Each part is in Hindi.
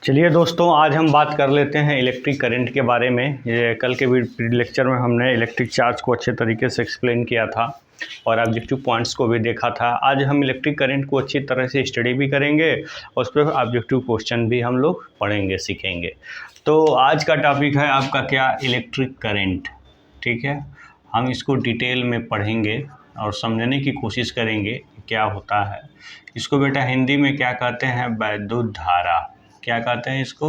चलिए दोस्तों, आज हम बात कर लेते हैं इलेक्ट्रिक करंट के बारे में। ये कल के लेक्चर में हमने इलेक्ट्रिक चार्ज को अच्छे तरीके से एक्सप्लेन किया था और ऑब्जेक्टिव पॉइंट्स को भी देखा था। आज हम इलेक्ट्रिक करंट को अच्छी तरह से स्टडी भी करेंगे और उस पर ऑब्जेक्टिव क्वेश्चन भी हम लोग पढ़ेंगे, सीखेंगे। तो आज का टॉपिक है आपका क्या, इलेक्ट्रिक करंट। ठीक है, हम इसको डिटेल में पढ़ेंगे और समझने की कोशिश करेंगे क्या होता है। इसको बेटा हिंदी में क्या कहते हैं, वैद्युत धारा। क्या कहते हैं इसको,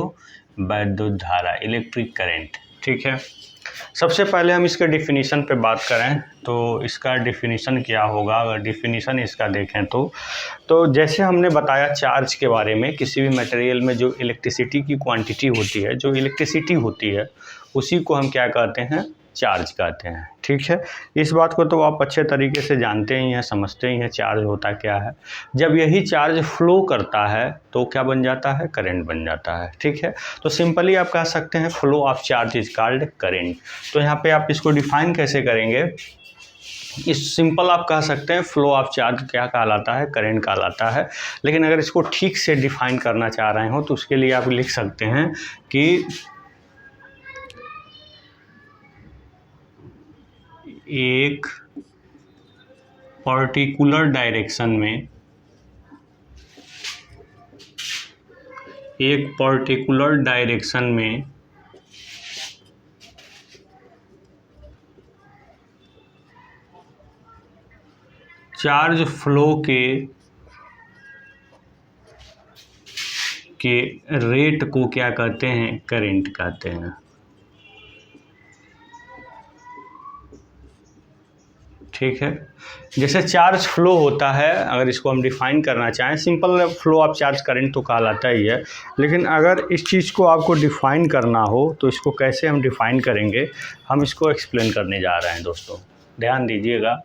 वैद्युत धारा, इलेक्ट्रिक करंट। ठीक है, सबसे पहले हम इसके डिफिनीशन पे बात करें तो इसका डिफिनीशन क्या होगा। अगर डिफिनीशन इसका देखें तो जैसे हमने बताया चार्ज के बारे में, किसी भी मटेरियल में जो इलेक्ट्रिसिटी की क्वांटिटी होती है, जो इलेक्ट्रिसिटी होती है, उसी को हम क्या कहते हैं, चार्ज कहते हैं। ठीक है, इस बात को तो आप अच्छे तरीके से जानते ही हैं, समझते ही हैं चार्ज होता क्या है। जब यही चार्ज फ्लो करता है तो क्या बन जाता है, करंट बन जाता है। ठीक है, तो सिंपली आप कह सकते हैं flow of charge is called current. तो यहाँ पे आप इसको डिफाइन कैसे करेंगे, इस सिंपल आप कह सकते हैं फ्लो ऑफ चार्ज क्या कहलाता है, करंट कहलाता है। लेकिन अगर इसको ठीक से डिफाइन करना चाह रहे हो तो उसके लिए आप लिख सकते हैं कि एक पर्टिकुलर डायरेक्शन में, एक पर्टिकुलर डायरेक्शन में चार्ज फ्लो के रेट को क्या कहते हैं, करंट कहते हैं। ठीक है, जैसे चार्ज फ्लो होता है, अगर इसको हम डिफाइन करना चाहें, simple flow of charge current तो कहलाता ही है। लेकिन अगर इस चीज़ को आपको डिफाइन करना हो तो इसको कैसे हम डिफाइन करेंगे, हम इसको एक्सप्लेन करने जा रहे हैं दोस्तों, ध्यान दीजिएगा।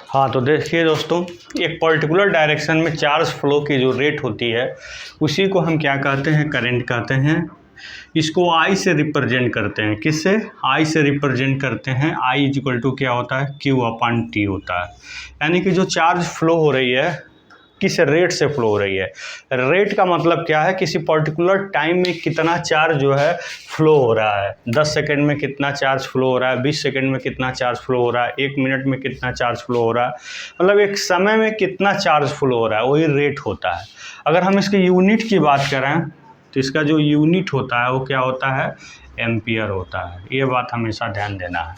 हाँ, तो देखिए दोस्तों, एक पर्टिकुलर डायरेक्शन में चार्ज फ्लो की जो रेट होती है उसी को हम क्या कहते हैं, करंट कहते हैं। इसको आई से रिप्रेजेंट करते हैं, किससे, आई से रिप्रेजेंट करते हैं। आई इज इक्वल टू क्या होता है, क्यू अपॉन टी होता है। यानी कि जो चार्ज फ्लो हो रही है किस रेट से फ्लो हो रही है। रेट का मतलब क्या है, किसी पर्टिकुलर टाइम में कितना चार्ज जो है फ्लो हो रहा है। 10 सेकेंड में कितना चार्ज फ्लो हो रहा है, 20 सेकेंड में कितना चार्ज फ्लो हो रहा है, 1 मिनट में कितना चार्ज फ्लो हो रहा है, मतलब एक समय में कितना चार्ज फ्लो हो रहा है, वही रेट होता है। अगर हम इसकी यूनिट की बात करें तो इसका जो यूनिट होता है वो क्या होता है, एम्पियर होता है। ये बात हमेशा ध्यान देना है।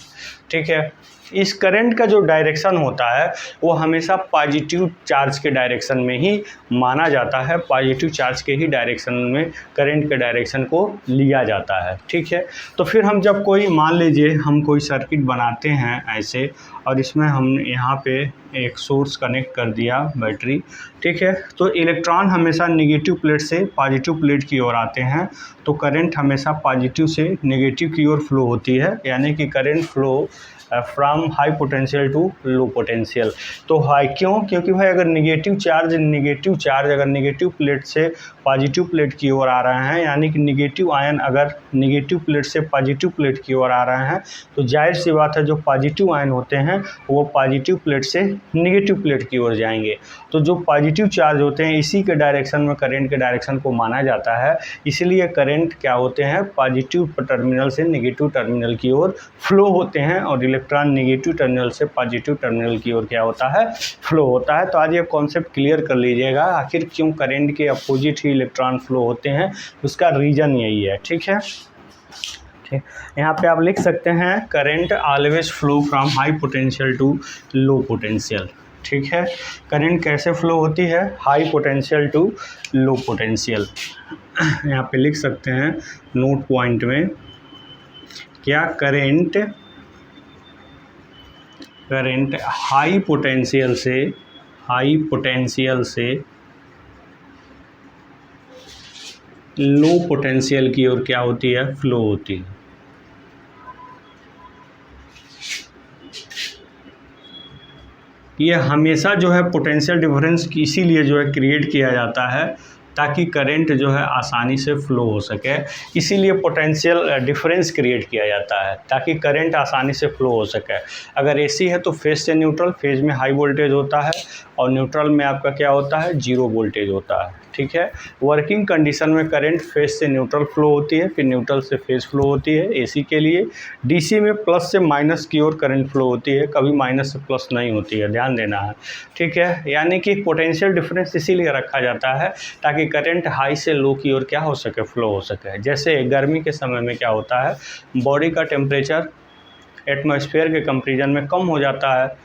ठीक है, इस करंट का जो डायरेक्शन होता है वो हमेशा पॉजिटिव चार्ज के डायरेक्शन में ही माना जाता है। पॉजिटिव चार्ज के ही डायरेक्शन में करंट के डायरेक्शन को लिया जाता है। ठीक है, तो फिर हम जब कोई, मान लीजिए हम कोई सर्किट बनाते हैं ऐसे, और इसमें हम यहाँ पे एक सोर्स कनेक्ट कर दिया, बैटरी। ठीक है, तो इलेक्ट्रॉन हमेशा नेगेटिव प्लेट से पॉजिटिव प्लेट की ओर आते हैं, तो करंट हमेशा पॉजिटिव से नेगेटिव की ओर फ्लो होती है। यानी कि current flow from high potential to low potential. तो हाई क्यों, क्योंकि भाई अगर नेगेटिव चार्ज अगर नेगेटिव प्लेट से पॉजिटिव प्लेट की ओर आ रहे हैं, यानी कि नेगेटिव आयन अगर नेगेटिव प्लेट से पॉजिटिव प्लेट की ओर आ रहे हैं, तो जाहिर सी बात है जो पॉजिटिव आयन होते हैं वो पॉजिटिव प्लेट से नेगेटिव प्लेट की ओर जाएंगे। तो जो पॉजिटिव चार्ज होते हैं इसी के डायरेक्शन में करंट के डायरेक्शन को माना जाता है। इसलिए करंट क्या होते हैं, पॉजिटिव टर्मिनल से नेगेटिव टर्मिनल की ओर फ्लो होते हैं और इलेक्ट्रॉन नेगेटिव टर्मिनल से पॉजिटिव टर्मिनल की ओर क्या होता है, फ्लो होता है। तो आज ये कॉन्सेप्ट क्लियर कर लीजिएगा, आखिर क्यों करंट के अपोजिट ही इलेक्ट्रॉन फ्लो होते हैं, उसका रीज़न यही है। ठीक है, ठीक, यहाँ पे आप लिख सकते हैं current always flow from high potential to low potential. ठीक है, करंट कैसे फ्लो होती है, high potential to low potential. यहाँ पे लिख सकते हैं नोट पॉइंट में, क्या करंट हाई पोटेंशियल से लो पोटेंशियल की ओर क्या होती है, फ्लो होती है। ये हमेशा जो है पोटेंशियल डिफरेंस इसीलिए जो है क्रिएट किया जाता है ताकि करंट जो है आसानी से फ्लो हो सके। इसीलिए पोटेंशियल डिफरेंस क्रिएट किया जाता है ताकि करंट आसानी से फ्लो हो सके। अगर एसी है तो फेज से न्यूट्रल, फेज में हाई वोल्टेज होता है और न्यूट्रल में आपका क्या होता है, जीरो वोल्टेज होता है। ठीक है। वर्किंग कंडीशन में करंट फेज से न्यूट्रल फ्लो होती है, फिर न्यूट्रल से फेज फ्लो होती है एसी के लिए। डीसी में प्लस से माइनस की ओर करंट फ्लो होती है, कभी माइनस से प्लस नहीं होती है, ध्यान देना है, ठीक है। यानी कि पोटेंशियल डिफरेंस इसीलिए रखा जाता है ताकि करंट हाई से लो की ओर क्या हो सके, फ्लो हो सके। जैसे गर्मी के समय में क्या होता है, बॉडी का टेम्परेचर एटमॉस्फेयर के कंपैरिजन में कम हो जाता है,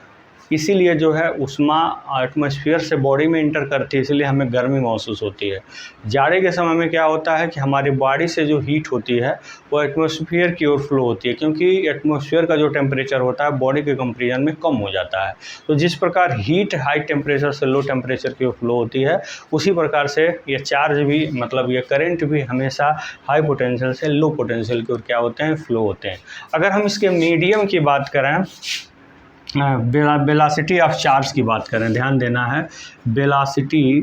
इसीलिए जो है उष्मा एटमॉस्फेयर से बॉडी में इंटर करती है, इसलिए हमें गर्मी महसूस होती है। जाड़े के समय में क्या होता है कि हमारी बॉडी से जो हीट होती है वो एटमॉस्फेयर की ओर फ्लो होती है, क्योंकि एटमॉस्फेयर का जो टेम्परेचर होता है बॉडी के कंपैरिजन में कम हो जाता है। तो जिस प्रकार हीट हाई टेम्परेचर से लो टेम्परेचर की ओर फ्लो होती है, उसी प्रकार से ये चार्ज भी, मतलब ये करंट भी हमेशा हाई पोटेंशियल से लो पोटेंशियल की ओर क्या होते हैं, फ्लो होते हैं। अगर हम इसके मीडियम की बात करें, वेलोसिटी ऑफ चार्ज की बात करें, ध्यान देना है, वेलोसिटी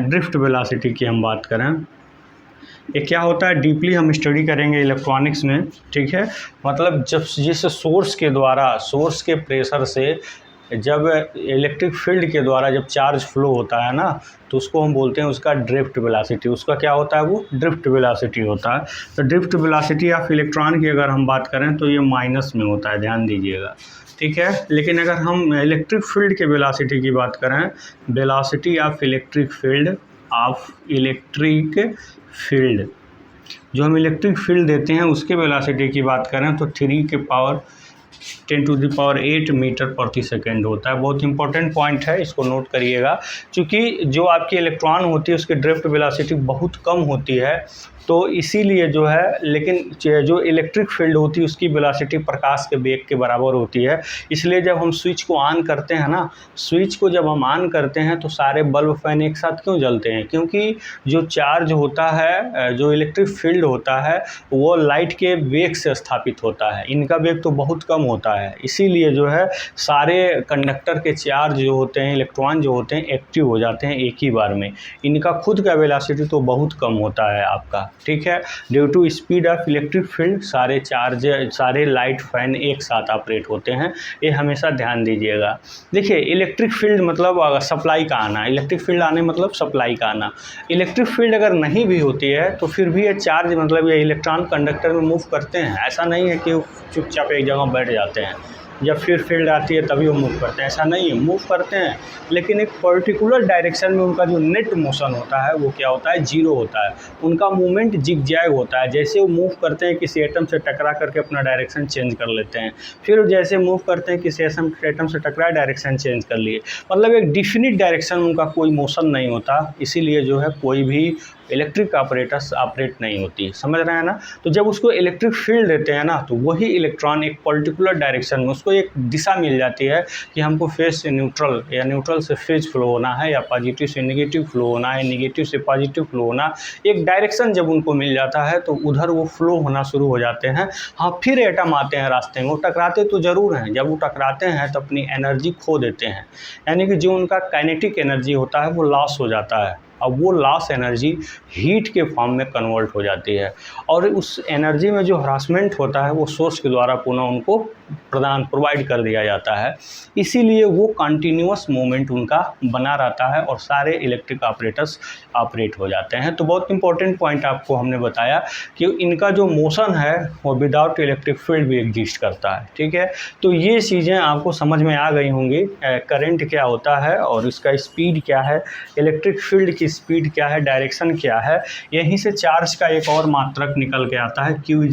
ड्रिफ्ट वेलोसिटी की हम बात करें, ये क्या होता है डीपली हम स्टडी करेंगे इलेक्ट्रॉनिक्स में, ठीक है। मतलब जब जिस सोर्स के द्वारा, सोर्स के प्रेशर से जब इलेक्ट्रिक फील्ड के द्वारा जब चार्ज फ्लो होता है ना, तो उसको हम बोलते हैं उसका ड्रिफ्ट वेलोसिटी, उसका क्या होता है, वो ड्रिफ्ट वेलोसिटी होता है। तो ड्रिफ्ट वेलोसिटी ऑफ इलेक्ट्रॉन की अगर हम बात करें तो ये माइनस में होता है, ध्यान दीजिएगा, ठीक है। लेकिन अगर हम इलेक्ट्रिक फील्ड के वेलोसिटी की बात करें, वेलोसिटी ऑफ इलेक्ट्रिक फील्ड, जो हम इलेक्ट्रिक फील्ड देते हैं उसके वेलोसिटी की बात करें तो 10⁸ मीटर प्रति सेकेंड होता है। बहुत इंपॉर्टेंट पॉइंट है, इसको नोट करिएगा। क्योंकि जो आपकी इलेक्ट्रॉन होती है उसकी ड्रिफ्ट वेलोसिटी बहुत कम होती है, तो इसीलिए जो है, लेकिन जो इलेक्ट्रिक फील्ड होती है उसकी वेलोसिटी प्रकाश के वेग के बराबर होती है। इसलिए जब हम स्विच को ऑन करते हैं ना, स्विच को जब हम ऑन करते हैं तो सारे बल्ब फैन एक साथ क्यों जलते हैं, क्योंकि जो चार्ज होता है, जो इलेक्ट्रिक फील्ड होता है वो लाइट के वेग से स्थापित होता है, इनका वेग तो बहुत कम होता है। इसीलिए जो है सारे कंडक्टर के चार्ज जो होते हैं, इलेक्ट्रॉन जो होते हैं एक्टिव हो जाते हैं एक ही बार में, इनका खुद का वेलोसिटी तो बहुत कम होता है आपका, ठीक है। Due to speed of electric field सारे लाइट फैन एक साथ ऑपरेट होते हैं, ये हमेशा ध्यान दीजिएगा। देखिए इलेक्ट्रिक फील्ड मतलब सप्लाई का आना, इलेक्ट्रिक फील्ड आने मतलब सप्लाई का आना। इलेक्ट्रिक फील्ड अगर नहीं भी होती है तो फिर भी ये चार्ज, मतलब ये इलेक्ट्रॉन कंडक्टर में मूव करते हैं, ऐसा नहीं है कि चुपचाप एक जगह बैठ जाते हैं, जब फिर फील्ड आती है तभी वो मूव करते हैं, ऐसा नहीं है, मूव करते हैं, लेकिन एक पर्टिकुलर डायरेक्शन में उनका जो नेट मोशन होता है वो क्या होता है, जीरो होता है। उनका मूवमेंट जिग-जैग होता है, जैसे वो मूव करते हैं किसी एटम से टकरा करके अपना डायरेक्शन चेंज कर लेते हैं, फिर जैसे मूव करते हैं किसी एटम से टकरा डायरेक्शन चेंज कर लिए, मतलब एक डिफिनिट डायरेक्शन उनका कोई मोशन नहीं होता। इसीलिए जो है कोई भी इलेक्ट्रिक ऑपरेटर्स ऑपरेट नहीं होती, समझ रहे हैं ना। तो जब उसको इलेक्ट्रिक फील्ड देते हैं ना, तो वही इलेक्ट्रॉन एक पर्टिकुलर डायरेक्शन में, उसको एक दिशा मिल जाती है कि हमको फेज से न्यूट्रल या न्यूट्रल से फेज फ्लो होना है, या पॉजिटिव से नेगेटिव फ्लो होना है, नेगेटिव से पॉजिटिव फ्लो होना। एक डायरेक्शन जब उनको मिल जाता है तो उधर वो फ्लो होना शुरू हो जाते हैं। हाँ, फिर एटम आते हैं रास्ते में, वो टकराते तो ज़रूर हैं, जब वो टकराते हैं तो अपनी एनर्जी खो देते हैं, यानी कि जो उनका काइनेटिक एनर्जी होता है वो लॉस हो जाता है। अब वो लॉस एनर्जी हीट के फॉर्म में कन्वर्ट हो जाती है, और उस एनर्जी में जो हरासमेंट होता है वो सोर्स के द्वारा पुनः उनको प्रोवाइड कर दिया जाता है। इसीलिए वो कंटिन्यूअस मूवमेंट उनका बना रहता है और सारे इलेक्ट्रिक ऑपरेटर्स ऑपरेट हो जाते हैं। तो बहुत इंपॉर्टेंट पॉइंट आपको हमने बताया कि इनका जो मोशन है वो विदाउट इलेक्ट्रिक फील्ड भी एग्जिस्ट करता है, ठीक है। तो ये चीज़ें आपको समझ में आ गई होंगी, करंट क्या होता है और इसका स्पीड क्या है, इलेक्ट्रिक फील्ड की स्पीड क्या है, डायरेक्शन क्या है। यहीं से चार्ज का एक और मात्रक निकल के आता है, Q =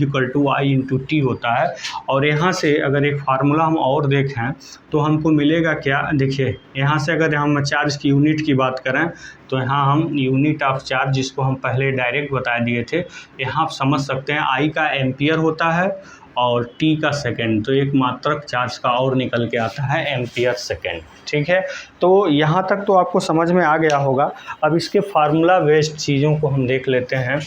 I/T होता है। और यहाँ से अगर एक फार्मूला हम और देखें तो हमको मिलेगा क्या, देखिए यहाँ से अगर हम चार्ज की यूनिट की बात करें तो यहाँ हम यूनिट ऑफ चार्ज, जिसको हम पहले डायरेक्ट बता दिए थे, यहाँ आप समझ सकते हैं I का एम्पियर होता है और T का सेकेंड, तो एक मात्रक चार्ज का और निकल के आता है एम्पियर सेकेंड, ठीक है। तो यहाँ तक तो आपको समझ में आ गया होगा। अब इसके फार्मूला बेस्ड चीज़ों को हम देख लेते हैं।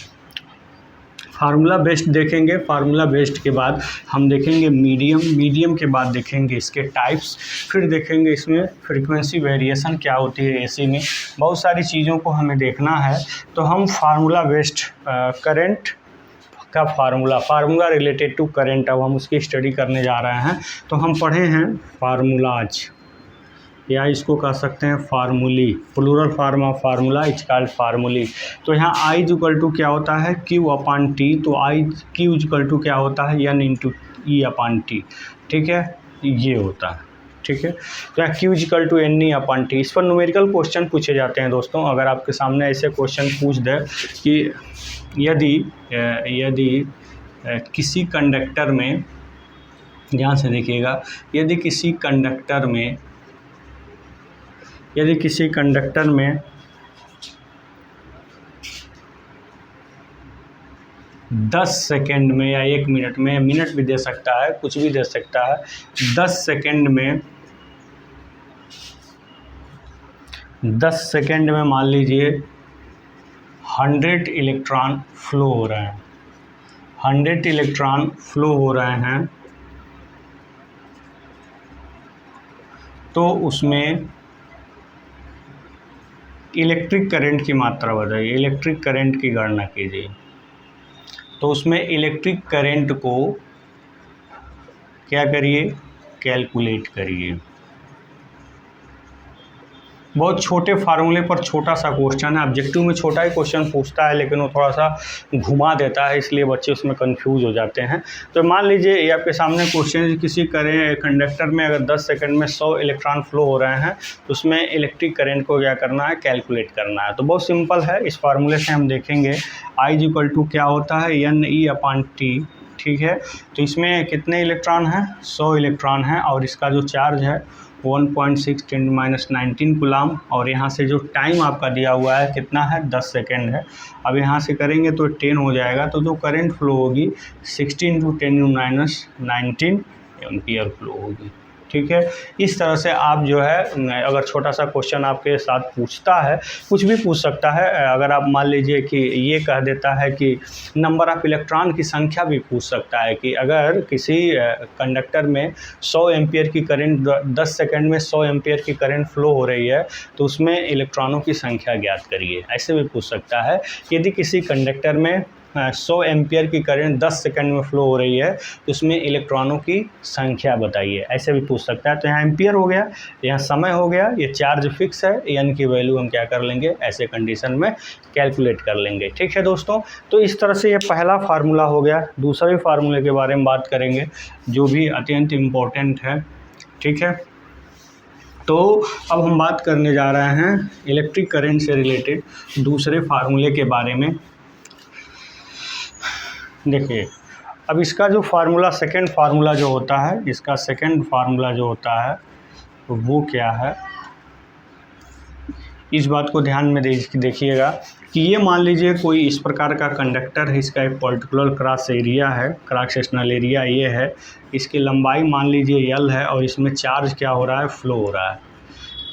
फार्मूला बेस्ड देखेंगे, फार्मूला बेस्ड के बाद हम देखेंगे मीडियम के बाद देखेंगे इसके टाइप्स, फिर देखेंगे इसमें फ्रीक्वेंसी वेरिएशन क्या होती है एसी में, बहुत सारी चीज़ों को हमें देखना है। तो हम फार्मूला बेस्ड करंट का फार्मूला रिलेटेड टू करंट, अब हम उसकी स्टडी करने जा रहे हैं। तो हम पढ़े हैं फार्मूलाज, या इसको कह सकते हैं formulae, plural form of formula is called formulae. तो यहाँ आई इक्वल टू क्या होता है क्यू अपॉन टी, तो आई क्यू इक्वल टू क्या होता है n into e upon t, ठीक है, ये होता है, ठीक है। तो यहाँ Q equal to n e upon t. इस पर न्यूमेरिकल क्वेश्चन पूछे जाते हैं दोस्तों। अगर आपके सामने ऐसे क्वेश्चन पूछ दे कि यदि किसी कंडक्टर में, ध्यान से देखिएगा, यदि किसी कंडक्टर में 10 सेकेंड में या 1 मिनट में, मिनट भी दे सकता है, कुछ भी दे सकता है, 10 सेकेंड में मान लीजिए 100 इलेक्ट्रॉन फ्लो हो रहे हैं, 100 इलेक्ट्रॉन फ्लो हो रहे हैं, तो उसमें इलेक्ट्रिक करंट की मात्रा बताइए, इलेक्ट्रिक करंट की गणना कीजिए। तो उसमें इलेक्ट्रिक करंट को क्या करिए, कैलकुलेट करिए। बहुत छोटे फार्मूले पर छोटा सा क्वेश्चन है, ऑब्जेक्टिव में छोटा ही क्वेश्चन पूछता है, लेकिन वो थोड़ा सा घुमा देता है, इसलिए बच्चे उसमें कंफ्यूज हो जाते हैं। तो मान लीजिए ये आपके सामने क्वेश्चन, किसी कंडक्टर में अगर 10 सेकंड में 100 इलेक्ट्रॉन फ्लो हो रहे हैं, तो उसमें इलेक्ट्रिक करंट को क्या करना है, कैलकुलेट करना है। तो बहुत सिंपल है, इस फार्मूले से हम देखेंगे आई इक्वल टू क्या होता है एन ई अपॉन टी, ठीक है। तो इसमें कितने इलेक्ट्रॉन हैं, 100 इलेक्ट्रॉन हैं, और इसका जो चार्ज है 1.6 × 10⁻⁹ कूलाम, और यहाँ से जो टाइम आपका दिया हुआ है कितना है, 10 सेकेंड है। अब यहाँ से करेंगे तो 10 हो जाएगा, तो जो करंट फ्लो होगी 16 × 10⁻⁹ एम्पियर फ्लो होगी, ठीक है। इस तरह से आप जो है, अगर छोटा सा क्वेश्चन आपके साथ पूछता है, कुछ भी पूछ सकता है, अगर आप मान लीजिए कि ये कह देता है कि नंबर ऑफ इलेक्ट्रॉन की संख्या भी पूछ सकता है कि अगर किसी कंडक्टर में 100 एम्पियर की करंट, 10 सेकंड में 100 एम्पियर की करंट फ्लो हो रही है, तो उसमें इलेक्ट्रॉनों की संख्या ज्ञात करिए, ऐसे भी पूछ सकता है। यदि किसी कंडक्टर में 100 एम्पियर की करंट 10 सेकंड में फ्लो हो रही है, तो उसमें इलेक्ट्रॉनों की संख्या बताइए, ऐसे भी पूछ सकता है। तो यहाँ एम्पियर हो गया, यहाँ समय हो गया, ये चार्ज फिक्स है, एन की वैल्यू हम क्या कर लेंगे, ऐसे कंडीशन में कैलकुलेट कर लेंगे, ठीक है दोस्तों। तो इस तरह से ये पहला फार्मूला हो गया। दूसरे फार्मूले के बारे में बात करेंगे, जो भी अत्यंत इम्पोर्टेंट है, ठीक है। तो अब हम बात करने जा रहे हैं इलेक्ट्रिक करंट से रिलेटेड दूसरे फार्मूले के बारे में। देखिए, अब इसका जो फार्मूला, सेकंड फार्मूला जो होता है, इसका सेकंड फार्मूला जो होता है वो क्या है, इस बात को ध्यान में देखिएगा कि ये मान लीजिए कोई इस प्रकार का कंडक्टर है, इसका एक पर्टिकुलर क्रॉस एरिया है, क्रॉस सेक्शनल एरिया ये है, इसकी लंबाई मान लीजिए L है, और इसमें चार्ज क्या हो रहा है, फ्लो हो रहा है,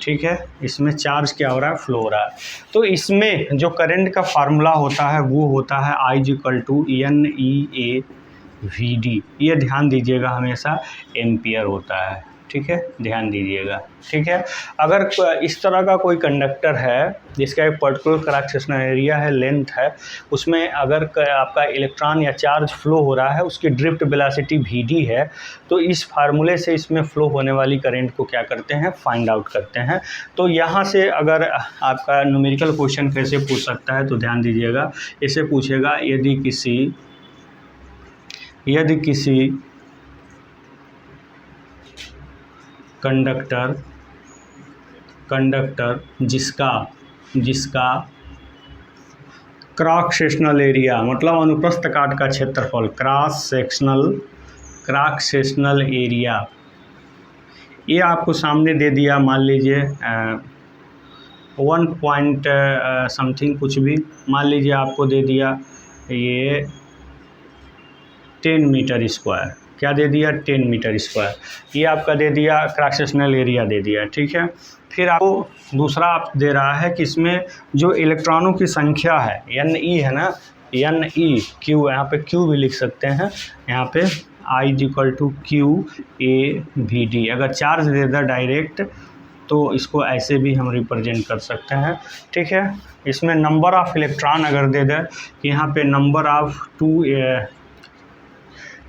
ठीक है। इसमें चार्ज क्या हो रहा है, फ्लो हो रहा है। तो इसमें जो करंट का फार्मूला होता है वो होता है I इक्वल टू NEAVD। ये ध्यान दीजिएगा, हमेशा एम्पियर होता है, ठीक है, ध्यान दीजिएगा, ठीक है। अगर इस तरह का कोई कंडक्टर है जिसका एक पर्टिकुलर क्रॉस सेक्शनल एरिया है, लेंथ है, उसमें अगर आपका इलेक्ट्रॉन या चार्ज फ्लो हो रहा है, उसकी ड्रिफ्ट वेलोसिटी VD है, तो इस फार्मूले से इसमें फ्लो होने वाली करंट को क्या करते हैं, फाइंड आउट करते हैं। तो यहाँ से अगर आपका न्यूमेरिकल क्वेश्चन कैसे पूछ सकता है, तो ध्यान दीजिएगा, इसे पूछेगा यदि किसी कंडक्टर जिसका क्रॉस सेक्शनल एरिया, मतलब अनुप्रस्थ काट का क्षेत्रफल, क्रॉस सेक्शनल एरिया, ये आपको सामने दे दिया, मान लीजिए 1 पॉइंट समथिंग कुछ भी, मान लीजिए आपको दे दिया ये 10 मीटर स्क्वायर, क्या दे दिया, 10 मीटर स्क्वायर, ये आपका दे दिया, क्रॉस सेक्शनल एरिया दे दिया, ठीक है। फिर आपको दूसरा आप दे रहा है कि इसमें जो इलेक्ट्रॉनों की संख्या है, NE है ना, NEQ, यहाँ पे Q भी लिख सकते हैं, यहाँ पे I इक्वल टू QAVD। अगर चार्ज दे दे डायरेक्ट, तो इसको ऐसे भी हम रिप्रेजेंट कर सकते हैं, ठीक है। इसमें नंबर ऑफ़ इलेक्ट्रॉन अगर दे दे, यहाँ पे नंबर ऑफ़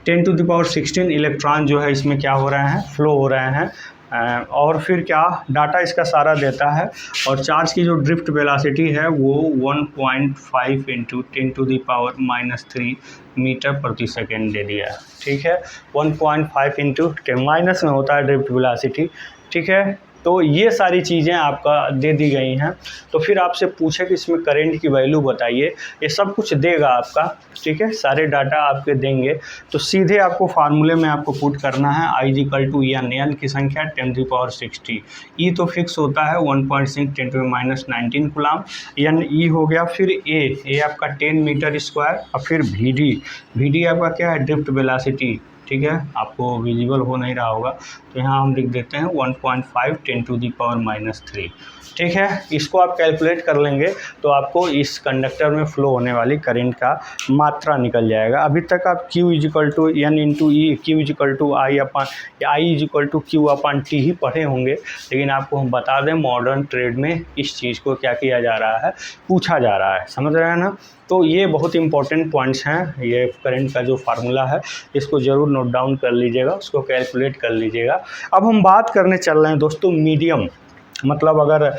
10⁻16 इलेक्ट्रॉन जो है इसमें क्या हो रहे हैं, फ्लो हो रहे हैं और फिर क्या डाटा इसका सारा देता है। और चार्ज की जो ड्रिफ्ट वेलोसिटी है वो 1.5 × 10⁻³ मीटर प्रति सेकेंड दे दिया है। ठीक है, 1.5 × 10 माइनस में होता है ड्रिफ्ट वेलोसिटी। ठीक है, तो ये सारी चीज़ें आपका दे दी गई हैं। तो फिर आपसे पूछे कि इसमें करंट की वैल्यू बताइए, ये सब कुछ देगा आपका। ठीक है, सारे डाटा आपके देंगे। तो सीधे आपको फार्मूले में आपको पुट करना है I = n की संख्या 10⁻60। ई तो फिक्स होता है 1.6 × 10⁻19 कूलम। n ई हो गया। फिर ए आपका 10 मीटर स्क्वायर। और फिर वी आपका क्या है, ड्रिफ्ट वेलोसिटी। ठीक है, आपको विजिबल हो नहीं रहा होगा तो यहाँ हम लिख देते हैं 1.5 × 10⁻³ ठीक है, इसको आप कैलकुलेट कर लेंगे तो आपको इस कंडक्टर में फ्लो होने वाली करंट का मात्रा निकल जाएगा। अभी तक आप Q = N × E, Q = Q/T ही पढ़े होंगे, लेकिन आपको हम बता दें मॉडर्न ट्रेड में इस चीज़ को क्या किया जा रहा है, पूछा जा रहा है। समझ रहे हैं ना? तो ये बहुत इंपॉर्टेंट पॉइंट्स हैं। ये करंट का जो फार्मूला है इसको ज़रूर नोट डाउन कर लीजिएगा, उसको कैलकुलेट कर लीजिएगा। अब हम बात करने चल रहे हैं दोस्तों मीडियम, मतलब अगर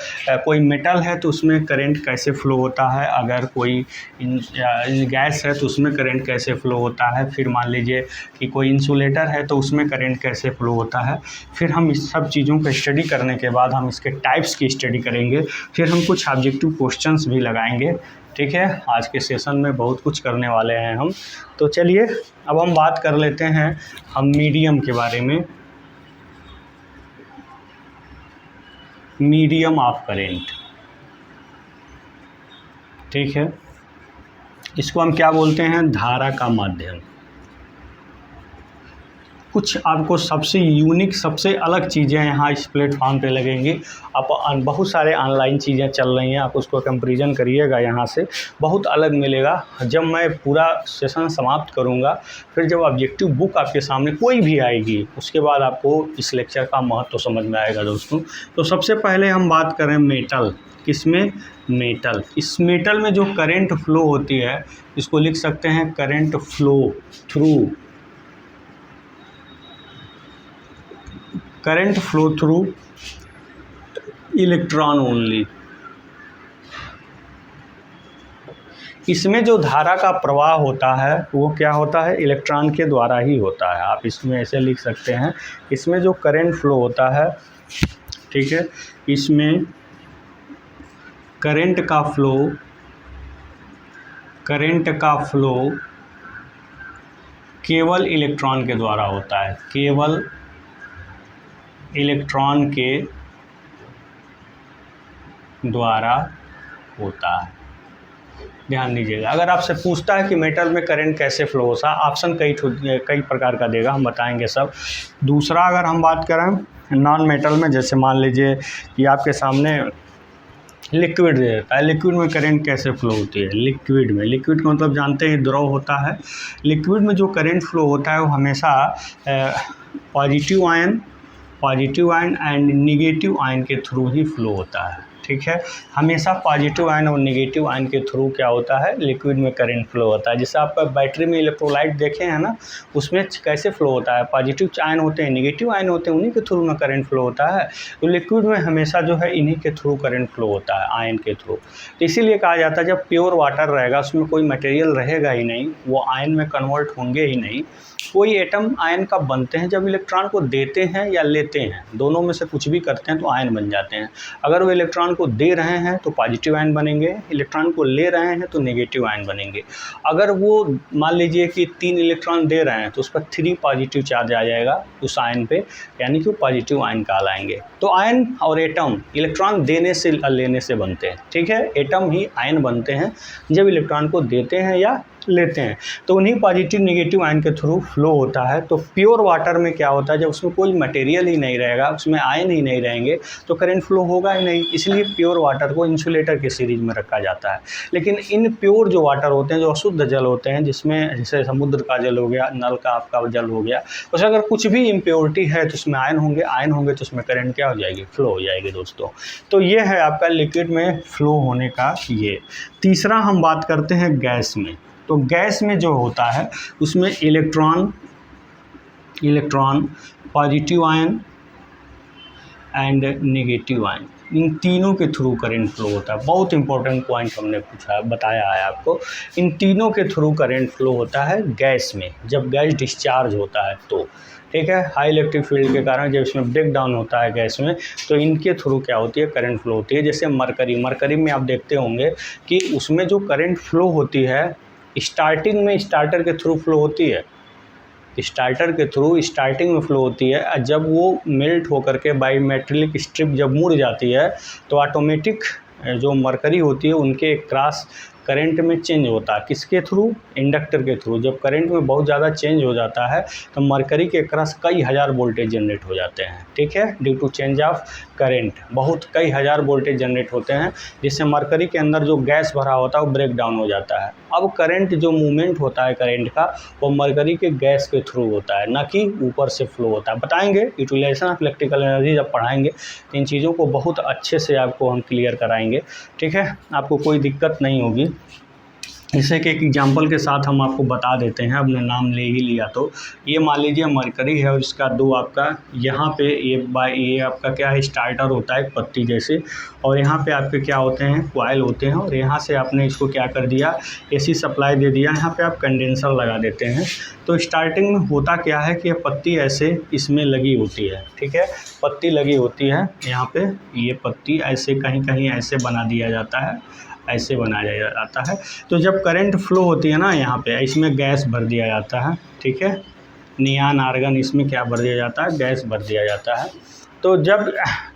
कोई मेटल है तो उसमें करंट कैसे फ़्लो होता है, अगर कोई गैस है तो उसमें करंट कैसे फ़्लो होता है, फिर मान लीजिए कि कोई इंसुलेटर है तो उसमें करंट कैसे फ़्लो होता है। फिर हम इस सब चीज़ों को स्टडी करने के बाद हम इसके टाइप्स की स्टडी करेंगे। फिर हम कुछ ऑब्जेक्टिव क्वेश्चंस भी लगाएंगे। ठीक है, आज के सेशन में बहुत कुछ करने वाले हैं हम। तो चलिए अब हम बात कर लेते हैं हम मीडियम के बारे में, मीडियम ऑफ करंट। ठीक है, इसको हम क्या बोलते हैं, धारा का माध्यम। कुछ आपको सबसे यूनिक, सबसे अलग चीज़ें यहाँ इस प्लेटफॉर्म पे लगेंगी। आप बहुत सारे ऑनलाइन चीज़ें चल रही हैं, आप उसको कंपैरिजन करिएगा, यहाँ से बहुत अलग मिलेगा। जब मैं पूरा सेशन समाप्त करूँगा, फिर जब ऑब्जेक्टिव बुक आपके सामने कोई भी आएगी, उसके बाद आपको इस लेक्चर का महत्व समझ में आएगा दोस्तों। तो सबसे पहले हम बात करें मेटल, किसमें, मेटल। इस मेटल में जो करंट फ्लो होती है इसको लिख सकते हैं current flow through, current flow through electron only. इसमें जो धारा का प्रवाह होता है वो क्या होता है, इलेक्ट्रॉन के द्वारा ही होता है। आप इसमें ऐसे लिख सकते हैं, इसमें जो करंट फ्लो होता है, ठीक है, इसमें करंट का फ्लो केवल इलेक्ट्रॉन के द्वारा होता है, केवल इलेक्ट्रॉन के द्वारा होता है। ध्यान दीजिएगा, अगर आपसे पूछता है कि मेटल में करंट कैसे फ्लो होता है, ऑप्शन कई प्रकार का देगा, हम बताएंगे सब। दूसरा अगर हम बात करें नॉन मेटल में, जैसे मान लीजिए कि आपके सामने लिक्विड दे देता है, लिक्विड में करंट कैसे फ्लो होती है। लिक्विड का मतलब जानते हैं द्रव होता है। लिक्विड में जो करंट फ्लो होता है वो हमेशा positive ion and negative ion के थ्रू ही फ्लो होता है। ठीक है, हमेशा पॉजिटिव आयन और नेगेटिव आयन के थ्रू क्या होता है, लिक्विड में करंट फ्लो होता है। जैसे आप बैटरी में इलेक्ट्रोलाइट देखे हैं ना, उसमें कैसे फ्लो होता है, पॉजिटिव आयन होते हैं, नेगेटिव आयन होते हैं, उन्हीं के थ्रू ना करंट फ्लो होता है। तो लिक्विड में हमेशा जो है इन्हीं के थ्रू करंट फ्लो होता है, आयन के थ्रू। तो इसीलिए कहा जाता है जब प्योर वाटर रहेगा उसमें कोई मटेरियल रहेगा ही नहीं, वो आयन में कन्वर्ट होंगे ही नहीं। कोई एटम आयन कब बनते हैं, जब इलेक्ट्रॉन को देते हैं या लेते हैं, दोनों में से कुछ भी करते हैं तो आयन बन जाते हैं। अगर वो इलेक्ट्रॉन को दे रहे हैं तो पॉजिटिव आयन बनेंगे, इलेक्ट्रॉन को ले रहे हैं तो नेगेटिव आयन बनेंगे। अगर वो मान लीजिए कि 3 इलेक्ट्रॉन दे रहे हैं तो उस पर 3 पॉजिटिव चार्ज आ जाएगा उस आयन पे, यानी कि वो पॉजिटिव आयन कहलाएंगे। तो आयन और एटम इलेक्ट्रॉन देने से लेने से बनते हैं। ठीक है, एटम ही आयन बनते हैं जब इलेक्ट्रॉन को देते हैं या लेते हैं, तो उन्हीं पॉजिटिव नेगेटिव आयन के थ्रू फ्लो होता है। तो प्योर वाटर में क्या होता है, जब उसमें कोई मटेरियल ही नहीं रहेगा, उसमें आयन ही नहीं रहेंगे तो करंट फ्लो होगा ही नहीं। इसलिए प्योर वाटर को इंसुलेटर के सीरीज में रखा जाता है। लेकिन इन प्योर जो वाटर होते हैं, जो अशुद्ध जल होते हैं, जिसमें जैसे समुद्र का जल हो गया, नल का आपका जल हो गया, उसमें अगर कुछ भी इम्प्योरिटी है तो उसमें आयन होंगे तो उसमें करंट क्या हो जाएगी, फ्लो हो जाएगी दोस्तों। तो ये है आपका लिक्विड में फ्लो होने का ये। तीसरा हम बात करते हैं गैस में। तो गैस में जो होता है उसमें electron positive ion and negative ion, इन तीनों के थ्रू करंट फ्लो होता है। बहुत इंपॉर्टेंट पॉइंट हमने पूछा बताया है आपको, इन तीनों के थ्रू करंट फ्लो होता है गैस में, जब गैस डिस्चार्ज होता है तो, ठीक है। हाई इलेक्ट्रिक फील्ड के कारण जब इसमें ब्रेक डाउन होता है गैस में, तो इनके थ्रू क्या होती है, करंट फ्लो होती है। जैसे मरकरी में आप देखते होंगे कि उसमें जो करंट फ्लो होती है स्टार्टिंग में स्टार्टर के थ्रू फ्लो होती है, स्टार्टर के थ्रू स्टार्टिंग में फ्लो होती है। जब वो मेल्ट होकर के बाई मेटेलिक स्ट्रिप जब मुड़ जाती है तो ऑटोमेटिक जो मरकरी होती है उनके क्रॉस करंट में चेंज होता है। किसके थ्रू, इंडक्टर के थ्रू। जब करंट में बहुत ज़्यादा चेंज हो जाता है तो मरकरी के क्रॉस कई हज़ार वोल्टेज जनरेट हो जाते हैं, ठीक है, due to change of current. बहुत कई हज़ार वोल्टेज जनरेट होते हैं, जिससे मरकरी के अंदर जो गैस भरा होता है वो ब्रेक डाउन हो जाता है। अब करंट जो मूवमेंट होता है करंट का, वो मरकरी के गैस के थ्रू होता है, ना कि ऊपर से फ्लो होता है। बताएंगे यूटिलाइजेशन ऑफ इलेक्ट्रिकल एनर्जी जब पढ़ाएंगे तो इन चीज़ों को बहुत अच्छे से आपको हम क्लियर कराएंगे, ठीक है, आपको कोई दिक्कत नहीं होगी। जैसे कि एक एग्जांपल के साथ हम आपको बता देते हैं, हमने नाम ले ही लिया तो ये मान लीजिए मरकरी है और इसका दो आपका यहाँ पे ये आपका क्या है, स्टार्टर होता है पत्ती जैसे, और यहाँ पे आपके क्या होते हैं, कॉइल होते हैं, और यहाँ से आपने इसको क्या कर दिया, एसी सप्लाई दे दिया, यहाँ पे आप कंडेंसर लगा देते हैं। तो स्टार्टिंग में होता क्या है कि ये पत्ती ऐसे इसमें लगी होती है, ठीक है, पत्ती लगी होती है यहाँ पे, ये पत्ती ऐसे कहीं कहीं ऐसे बना दिया जाता है, ऐसे बनाया जाता है। तो जब करंट फ्लो होती है ना, यहाँ पे इसमें गैस भर दिया जाता है, ठीक है, नियान आर्गन इसमें क्या भर दिया जाता है, गैस भर दिया जाता है। तो जब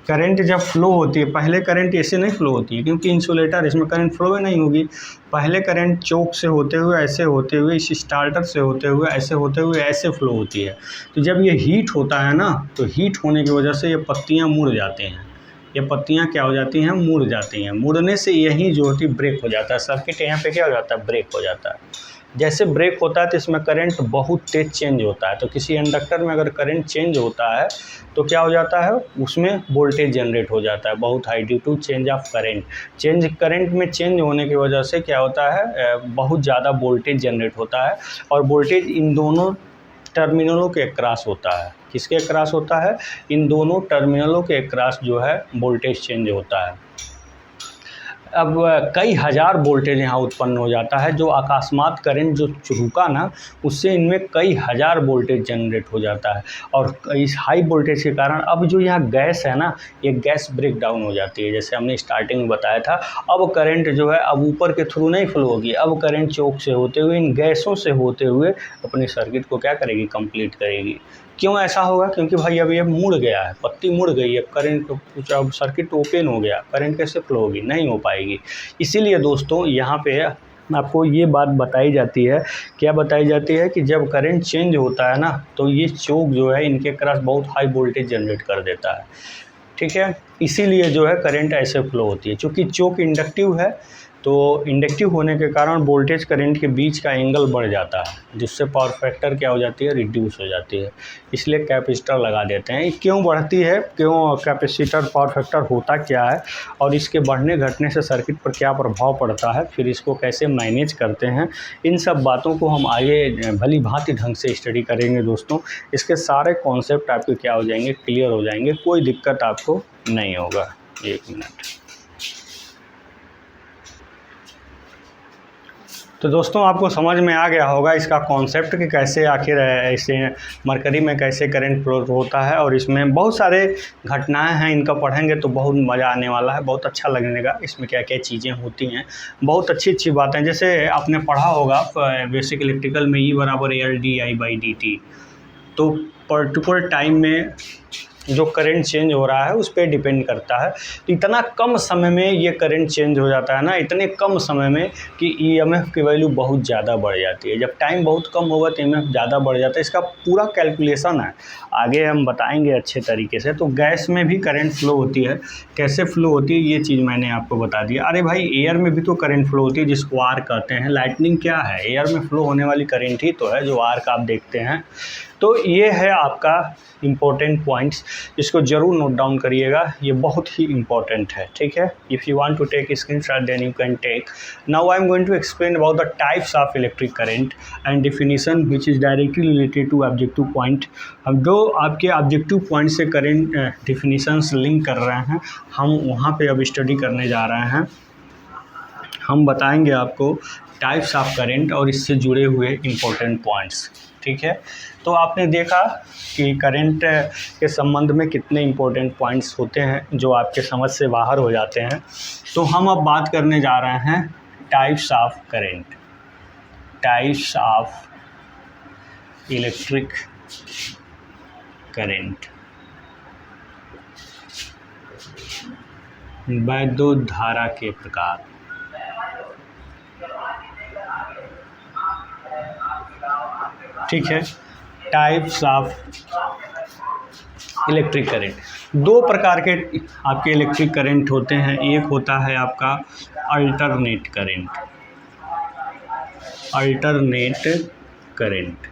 करंट जब फ्लो होती है, पहले करंट ऐसे नहीं फ्लो होती है क्योंकि इंसुलेटर, इसमें करंट फ्लो ही नहीं होगी। पहले करंट चोक से होते हुए ऐसे होते हुए, इस स्टार्टर से होते हुए ऐसे होते हुए ऐसे फ्लो होती है। तो जब ये हीट होता है ना, तो हीट होने की वजह से ये पत्तियाँ मुड़ जाती हैं, ये पत्तियाँ क्या हो जाती हैं, मुड़ जाती हैं। मुड़ने से यही जो होती ब्रेक हो जाता है, सर्किट यहाँ पे क्या हो जाता है, ब्रेक हो जाता है। जैसे ब्रेक होता है तो इसमें करंट बहुत तेज़ चेंज होता है। तो किसी इंडक्टर में अगर करंट चेंज होता है तो क्या हो जाता है, उसमें वोल्टेज जनरेट हो जाता है बहुत high, due to change of current. Current में चेंज होने की वजह से क्या होता है, बहुत ज़्यादा वोल्टेज जनरेट होता है, और वोल्टेज इन दोनों टर्मिनलों के क्रॉस होता है। किसके क्रॉस होता है, इन दोनों टर्मिनलों के क्रॉस जो है वोल्टेज चेंज होता है। अब कई हज़ार वोल्टेज यहाँ उत्पन्न हो जाता है, जो अकस्मात करंट जो रुका ना, उससे इनमें कई हज़ार वोल्टेज जनरेट हो जाता है। और इस हाई वोल्टेज के कारण अब जो यहाँ गैस है ना, ये गैस ब्रेक डाउन हो जाती है, जैसे हमने स्टार्टिंग में बताया था। अब करंट जो है अब ऊपर के थ्रू नहीं फ्लो होगी, अब करंट चौक से होते हुए, इन गैसों से होते हुए अपने सर्किट को क्या करेगी, कंप्लीट करेगी। क्यों ऐसा होगा, क्योंकि भाई अब ये मुड़ गया है, पत्ती मुड़ गई है, करंट अब सर्किट ओपन हो गया, करंट कैसे फ्लो होगी, नहीं हो पाएगी। इसीलिए दोस्तों यहाँ पे आपको ये बात बताई जाती है, क्या बताई जाती है कि जब करंट चेंज होता है ना, तो ये चोक जो है इनके क्रॉस बहुत हाई वोल्टेज जनरेट कर देता है, ठीक है। इसीलिए जो है करंट ऐसे फ्लो होती है। चूँकि चोक इंडक्टिव है, तो इंडक्टिव होने के कारण वोल्टेज करंट के बीच का एंगल बढ़ जाता है, जिससे पावर फैक्टर क्या हो जाती है, रिड्यूस हो जाती है। इसलिए कैपेसिटर लगा देते हैं। क्यों बढ़ती है, क्यों कैपेसिटर पावर फैक्टर होता क्या है, और इसके बढ़ने घटने से सर्किट पर क्या प्रभाव पड़ता है, फिर इसको कैसे मैनेज करते हैं, इन सब बातों को हम आगे भली भांति ढंग से स्टडी करेंगे दोस्तों। इसके सारे कॉन्सेप्ट आपके क्या हो जाएंगे, क्लियर हो जाएंगे, कोई दिक्कत आपको नहीं होगा। एक मिनट। तो दोस्तों आपको समझ में आ गया होगा इसका कॉन्सेप्ट कि कैसे आखिर ऐसे मरकरी में कैसे करंट फ्लो होता है, और इसमें बहुत सारे घटनाएं हैं, इनका पढ़ेंगे तो बहुत मज़ा आने वाला है, बहुत अच्छा लगेगा इसमें क्या क्या चीज़ें होती हैं, बहुत अच्छी अच्छी बातें। जैसे आपने पढ़ा होगा बेसिक इलेक्ट्रिकल में E = LdI/dt। तो पर्टिकुलर टाइम में जो करंट चेंज हो रहा है उस पर डिपेंड करता है। तो इतना कम समय में ये करंट चेंज हो जाता है ना, इतने कम समय में कि EMF की वैल्यू बहुत ज़्यादा बढ़ जाती है। जब टाइम बहुत कम होगा तो EMF ज़्यादा बढ़ जाता है। इसका पूरा कैलकुलेशन है, आगे हम बताएंगे अच्छे तरीके से। तो गैस में भी करंट फ्लो होती है, कैसे फ्लो होती है ये चीज़ मैंने आपको बता दिया। अरे भाई एयर में भी तो करंट फ्लो होती है, जिसको आर्क कहते हैं। लाइटनिंग क्या है, एयर में फ्लो होने वाली करंट ही तो है जो आर्क आप देखते हैं। तो ये है आपका इम्पोर्टेंट पॉइंट्स। इसको ज़रूर नोट डाउन करिएगा, ये बहुत ही इंपॉर्टेंट है, ठीक है। If you want to take screenshot then you can take. Now I am going to explain about the types of electric current and definition which is directly related to objective point. हम जो आपके ऑब्जेक्टिव पॉइंट से करंट डेफिनेशंस लिंक कर रहे हैं, हम वहाँ पे अब स्टडी करने जा रहे हैं। हम बताएंगे आपको टाइप्स ऑफ करंट और इससे जुड़े हुए इम्पोर्टेंट पॉइंट्स, ठीक है। तो आपने देखा कि करंट के संबंध में कितने इम्पोर्टेंट पॉइंट्स होते हैं जो आपके समझ से बाहर हो जाते हैं। तो हम अब बात करने जा रहे हैं types of current, types of electric current, वैद्युत धारा के प्रकार। ठीक है, टाइप्स ऑफ इलेक्ट्रिक करंट। दो प्रकार के आपके इलेक्ट्रिक करंट होते हैं। एक होता है आपका अल्टरनेट करंट, अल्टरनेट करंट,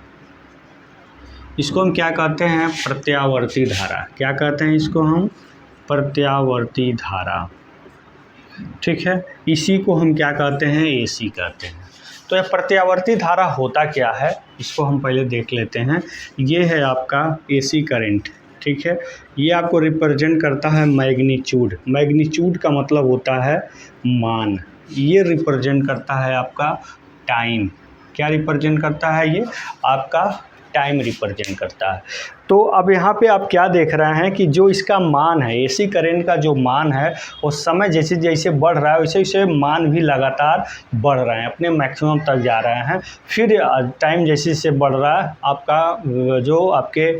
इसको हम क्या कहते हैं, प्रत्यावर्ती धारा। क्या कहते हैं इसको हम, प्रत्यावर्ती धारा, ठीक है। इसी को हम क्या कहते हैं, एसी कहते हैं। तो यह प्रत्यावर्ती धारा होता क्या है, इसको हम पहले देख लेते हैं। ये है आपका एसी करंट, ठीक है। ये आपको रिप्रेजेंट करता है मैग्नीट्यूड, मैग्नीट्यूड का मतलब होता है मान। ये रिप्रेजेंट करता है आपका टाइम। क्या रिप्रेजेंट करता है, ये आपका टाइम रिप्रेजेंट करता है। तो अब यहाँ पे आप क्या देख रहे हैं कि जो इसका मान है, एसी करंट का जो मान है, वो समय जैसे जैसे बढ़ रहा है वैसे वैसे मान भी लगातार बढ़ रहे हैं, अपने मैक्सिमम तक जा रहे हैं। फिर टाइम जैसे जैसे बढ़ रहा है, आपका जो आपके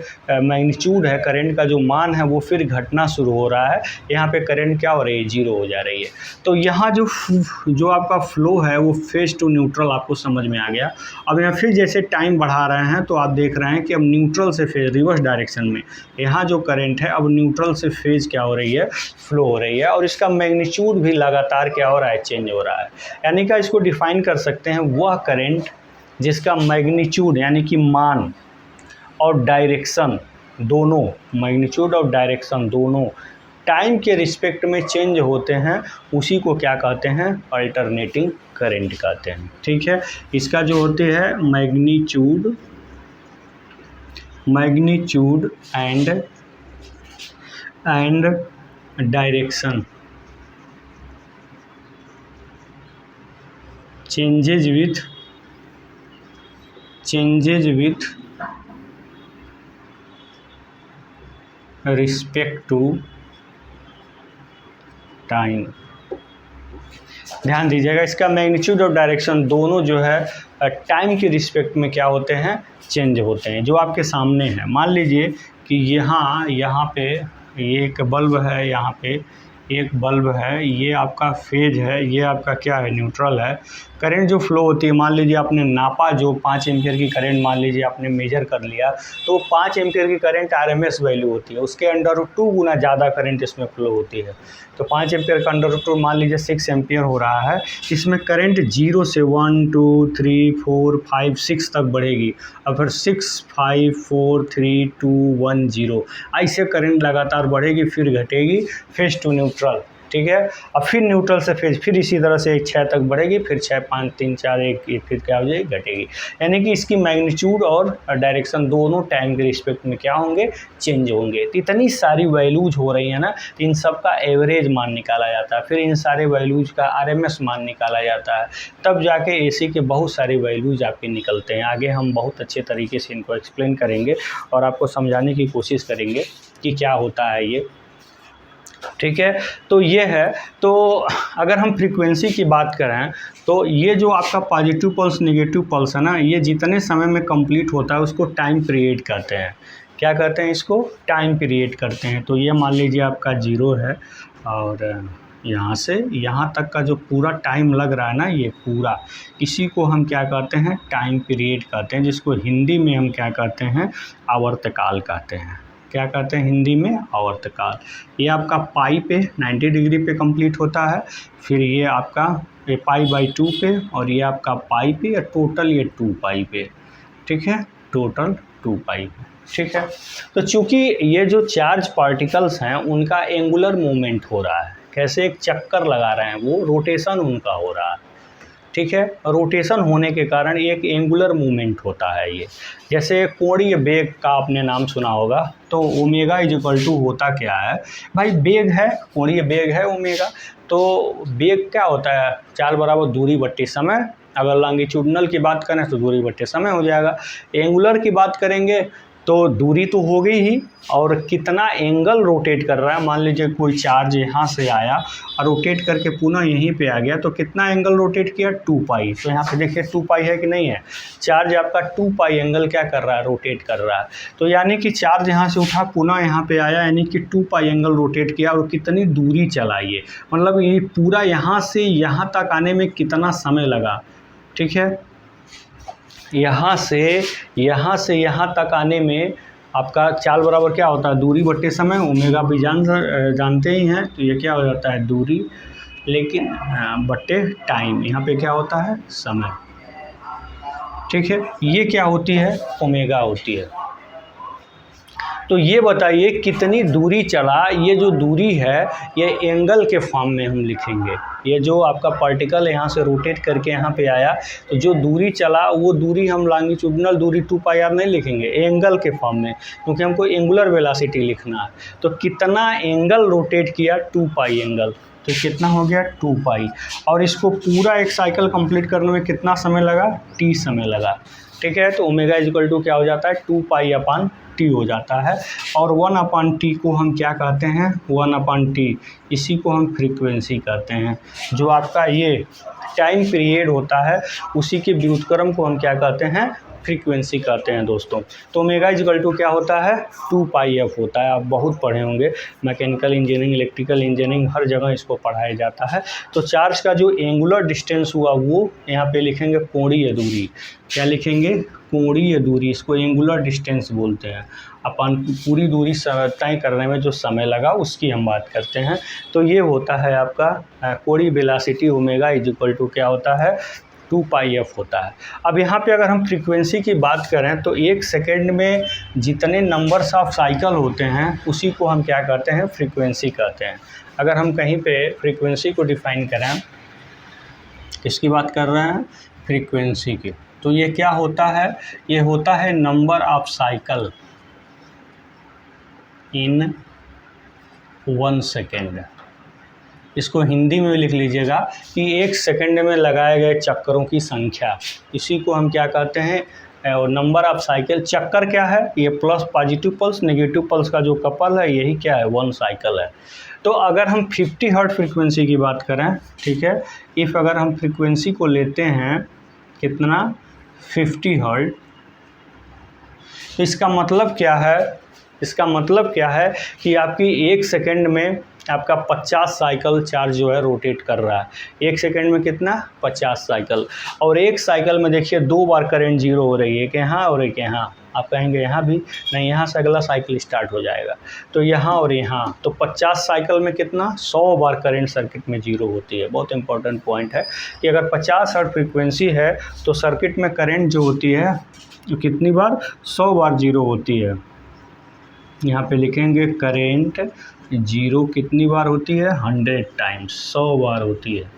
मैग्नीट्यूड है, करंट का जो मान है, वो फिर घटना शुरू हो रहा है। यहाँ पे करंट क्या हो रही है, जीरो हो जा रही है। तो यहाँ जो आपका फ्लो है वो फेज टू न्यूट्रल आपको समझ में आ गया। अब यहाँ फिर जैसे टाइम बढ़ा रहे हैं तो आप देख रहे हैं कि अब न्यूट्रल से फेज, रिवर्स डायरेक्शन में यहाँ जो करंट है अब न्यूट्रल से फेज क्या हो रही है, फ्लो हो रही है। और इसका मैग्नीट्यूड भी लगातार क्या हो रहा है, चेंज हो रहा है। यानी कि इसको डिफाइन कर सकते हैं, वह करंट जिसका मैग्नीट्यूड यानी कि मान और डायरेक्शन दोनों, मैग्नीट्यूड और डायरेक्शन दोनों टाइम के रिस्पेक्ट में चेंज होते हैं, उसी को क्या कहते हैं, अल्टरनेटिंग करंट कहते हैं, ठीक है। इसका जो होते हैं magnitude and direction changes with respect to time. ध्यान दीजिएगा, इसका मैग्नीट्यूड और डायरेक्शन दोनों जो है टाइम के रिस्पेक्ट में क्या होते हैं, चेंज होते हैं। जो आपके सामने है, मान लीजिए कि यहाँ पे ये एक बल्ब है, यहाँ पे एक बल्ब है, ये आपका फेज है, ये आपका क्या है, न्यूट्रल है। करंट जो फ्लो होती है, मान लीजिए आपने नापा, जो 5 एम्पियर की करंट मान लीजिए आपने मेजर कर लिया, तो 5 एम्पियर की करंट आरएमएस वैल्यू होती है, उसके √2 गुना ज़्यादा करंट इसमें फ्लो होती है। तो 5 एम्पियर का √2 मान लीजिए 6 एम्पियर हो रहा है। इसमें करंट 0 से 1 2 3 4 5 6 तक बढ़ेगी, और फिर 6 5 4 3 2 1 0 ऐसे करंट लगातार बढ़ेगी, फिर घटेगी, फेज टू न्यूट्रल, ठीक है। अब फिर न्यूट्रल से फेज, फिर इसी तरह से 6 तक बढ़ेगी, फिर 6 5 3 4 1 फिर क्या हो जाएगी, घटेगी। यानी कि इसकी मैग्नीट्यूड और डायरेक्शन दोनों टाइम के रिस्पेक्ट में क्या होंगे, चेंज होंगे। तो इतनी सारी वैल्यूज हो रही है ना, इन सब का एवरेज मान निकाला जाता है, फिर इन सारे वैल्यूज का आरएमएस मान निकाला जाता है, तब जाके एसी के बहुत सारे वैल्यूज आपके निकलते हैं। आगे हम बहुत अच्छे तरीके से इनको एक्सप्लेन करेंगे और आपको समझाने की कोशिश करेंगे कि क्या होता है ये, ठीक है। तो ये है। तो अगर हम फ्रीक्वेंसी की बात करें तो ये जो आपका पॉजिटिव पल्स नेगेटिव पल्स है ना, ये जितने समय में कंप्लीट होता है उसको टाइम पीरियड कहते हैं। क्या कहते हैं इसको, टाइम पीरियड करते हैं। तो ये मान लीजिए आपका 0 है और यहाँ से यहाँ तक का जो पूरा टाइम लग रहा है ना, ये पूरा, इसी को हम क्या कहते हैं, टाइम पीरियड कहते हैं, जिसको हिंदी में हम क्या कहते हैं, आवर्तकाल कहते हैं। क्या कहते हैं हिंदी में, आवर्तकाल। ये आपका पाई पे 90 डिग्री पे कंप्लीट होता है, फिर ये आपका π/2 पे, और ये आपका पाई पे, या टोटल ये 2 पाई पे, ठीक है, टोटल 2 पाई पे। ठीक है। तो चूंकि ये जो चार्ज पार्टिकल्स हैं उनका एंगुलर मूवमेंट हो रहा है, कैसे एक चक्कर लगा रहे हैं, वो रोटेशन उनका हो रहा है, ठीक है। रोटेशन होने के कारण एक एंगुलर मूवमेंट होता है ये। जैसे कोणीय वेग का आपने नाम सुना होगा, तो ओमेगा इज इक्वल टू होता क्या है भाई, वेग है, कोणीय वेग है ओमेगा। तो वेग क्या होता है, चाल बराबर दूरी बट्टी समय। अगर लॉन्गिट्यूडनल की बात करें तो दूरी बट्टे समय हो जाएगा। एंगुलर की बात करेंगे तो दूरी तो हो गई ही, और कितना एंगल रोटेट कर रहा है। मान लीजिए कोई चार्ज यहाँ से आया और रोटेट करके पुनः यहीं पे आ गया, तो कितना एंगल रोटेट किया, 2 पाई। तो यहाँ पे देखिए 2 पाई है कि नहीं है, चार्ज आपका 2 पाई एंगल क्या कर रहा है, रोटेट कर रहा है। तो यानी कि चार्ज यहाँ से उठा पुनः यहाँ पे आया, यानी कि 2 पाई एंगल रोटेट किया, और कितनी दूरी चला ये, मतलब ये पूरा यहाँ से यहाँ तक आने में कितना समय लगा, ठीक है। यहाँ से यहाँ तक आने में आपका चाल बराबर क्या होता है, दूरी बट्टे समय, ओमेगा भी जानते ही हैं। तो ये क्या हो जाता है, दूरी, लेकिन बट्टे टाइम, यहाँ पे क्या होता है, समय, ठीक है। ये क्या होती है, ओमेगा होती है। तो ये बताइए कितनी दूरी चला, ये जो दूरी है ये एंगल के फॉर्म में हम लिखेंगे। ये जो आपका पार्टिकल यहाँ से रोटेट करके यहाँ पे आया, तो जो दूरी चला वो दूरी हम लॉन्गिट्यूडनल दूरी 2 पाई आर नहीं लिखेंगे, एंगल के फॉर्म में, क्योंकि हमको एंगुलर वेलोसिटी लिखना है। तो कितना एंगल रोटेट किया, 2 पाई एंगल, तो कितना हो गया, 2 पाई। और इसको पूरा एक साइकिल कंप्लीट करने में कितना समय लगा, t समय लगा, ठीक है। तो ओमेगा इज इक्वल टू क्या हो जाता है, 2 पाई अपान टी हो जाता है। और 1 अपान टी को हम क्या कहते हैं, 1 अपान टी, इसी को हम फ्रीक्वेंसी कहते हैं। जो आपका ये टाइम पीरियड होता है उसी के व्युत्क्रम को हम क्या कहते हैं, फ्रीक्वेंसी कहते हैं दोस्तों। तो ओमेगा इज इक्वल टू क्या होता है, 2 पाई एफ होता है। आप बहुत पढ़े होंगे, मैकेनिकल इंजीनियरिंग, इलेक्ट्रिकल इंजीनियरिंग, हर जगह इसको पढ़ाया जाता है। तो चार्ज का जो एंगुलर डिस्टेंस हुआ वो यहाँ पे लिखेंगे कोणीय दूरी, क्या लिखेंगे, कोणीय दूरी, इसको एंगुलर डिस्टेंस बोलते हैं। अपन पूरी दूरी तय करने में जो समय लगा उसकी हम बात करते हैं। तो ये होता है आपका कोणीय velocity, omega is equal to क्या होता है, 2 पाई एफ होता है। अब यहाँ पे अगर हम फ्रीक्वेंसी की बात करें तो 1 सेकेंड में जितने नंबर्स ऑफ साइकिल होते हैं उसी को हम क्या कहते हैं, फ्रीक्वेंसी कहते हैं। अगर हम कहीं पे फ्रीक्वेंसी को डिफाइन करें, किसकी बात कर रहे हैं, फ्रीक्वेंसी की, तो ये क्या होता है, ये होता है number of cycle in 1 second. इसको हिंदी में लिख लीजिएगा कि 1 सेकेंड में लगाए गए चक्करों की संख्या, इसी को हम क्या कहते हैं, और नंबर ऑफ साइकिल। चक्कर क्या है, ये plus positive pulse negative pulse का जो कपल है यही क्या है, 1 साइकिल है। तो अगर हम 50 हर्ट्ज फ्रीक्वेंसी की बात करें, ठीक है, इफ़ अगर हम फ्रीक्वेंसी को लेते हैं कितना, 50 हर्ट्ज, तो इसका मतलब क्या है, इसका मतलब क्या है कि आपकी 1 सेकेंड में आपका 50 साइकिल चार्ज जो है रोटेट कर रहा है। 1 सेकेंड में कितना, 50 साइकिल। और एक साइकिल में देखिए 2 बार करंट जीरो हो रही है, एक यहाँ और एक यहाँ। आप कहेंगे यहाँ भी नहीं, यहाँ से अगला साइकिल स्टार्ट हो जाएगा, तो यहाँ और यहाँ। तो 50 साइकिल में कितना, 100 बार करंट सर्किट में जीरो होती है। बहुत इंपॉर्टेंट पॉइंट है कि अगर 50 हर्ट्ज फ्रीक्वेंसी है तो सर्किट में करंट जो होती है तो कितनी बार, 100 बार जीरो होती है। यहाँ पे लिखेंगे करेंट जीरो कितनी बार होती है, 100 टाइम्स, 100 बार होती है।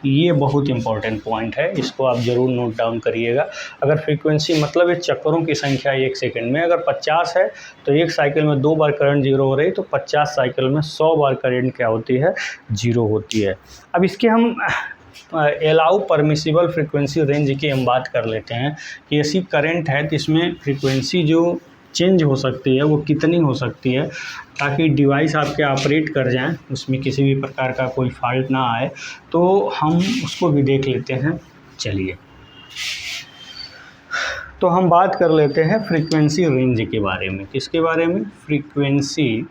ये बहुत इंपॉर्टेंट पॉइंट है, इसको आप ज़रूर नोट डाउन करिएगा। अगर फ्रीक्वेंसी मतलब ये चक्करों की संख्या 1 सेकेंड में अगर 50 है तो एक साइकिल में 2 बार करंट जीरो हो रही, तो 50 साइकिल में 100 बार करंट क्या होती है, जीरो होती है। अब इसके हम अलाउ परमिसिबल फ्रीक्वेंसी रेंज की हम बात कर लेते हैं कि ऐसी करंट है तो इसमें फ्रीक्वेंसी जो चेंज हो सकती है वो कितनी हो सकती है, ताकि डिवाइस आपके ऑपरेट कर जाएं, उसमें किसी भी प्रकार का कोई फॉल्ट ना आए। तो हम उसको भी देख लेते हैं, चलिए। तो हम बात कर लेते हैं फ्रीक्वेंसी रेंज के बारे में। किसके बारे में, फ्रीक्वेंसी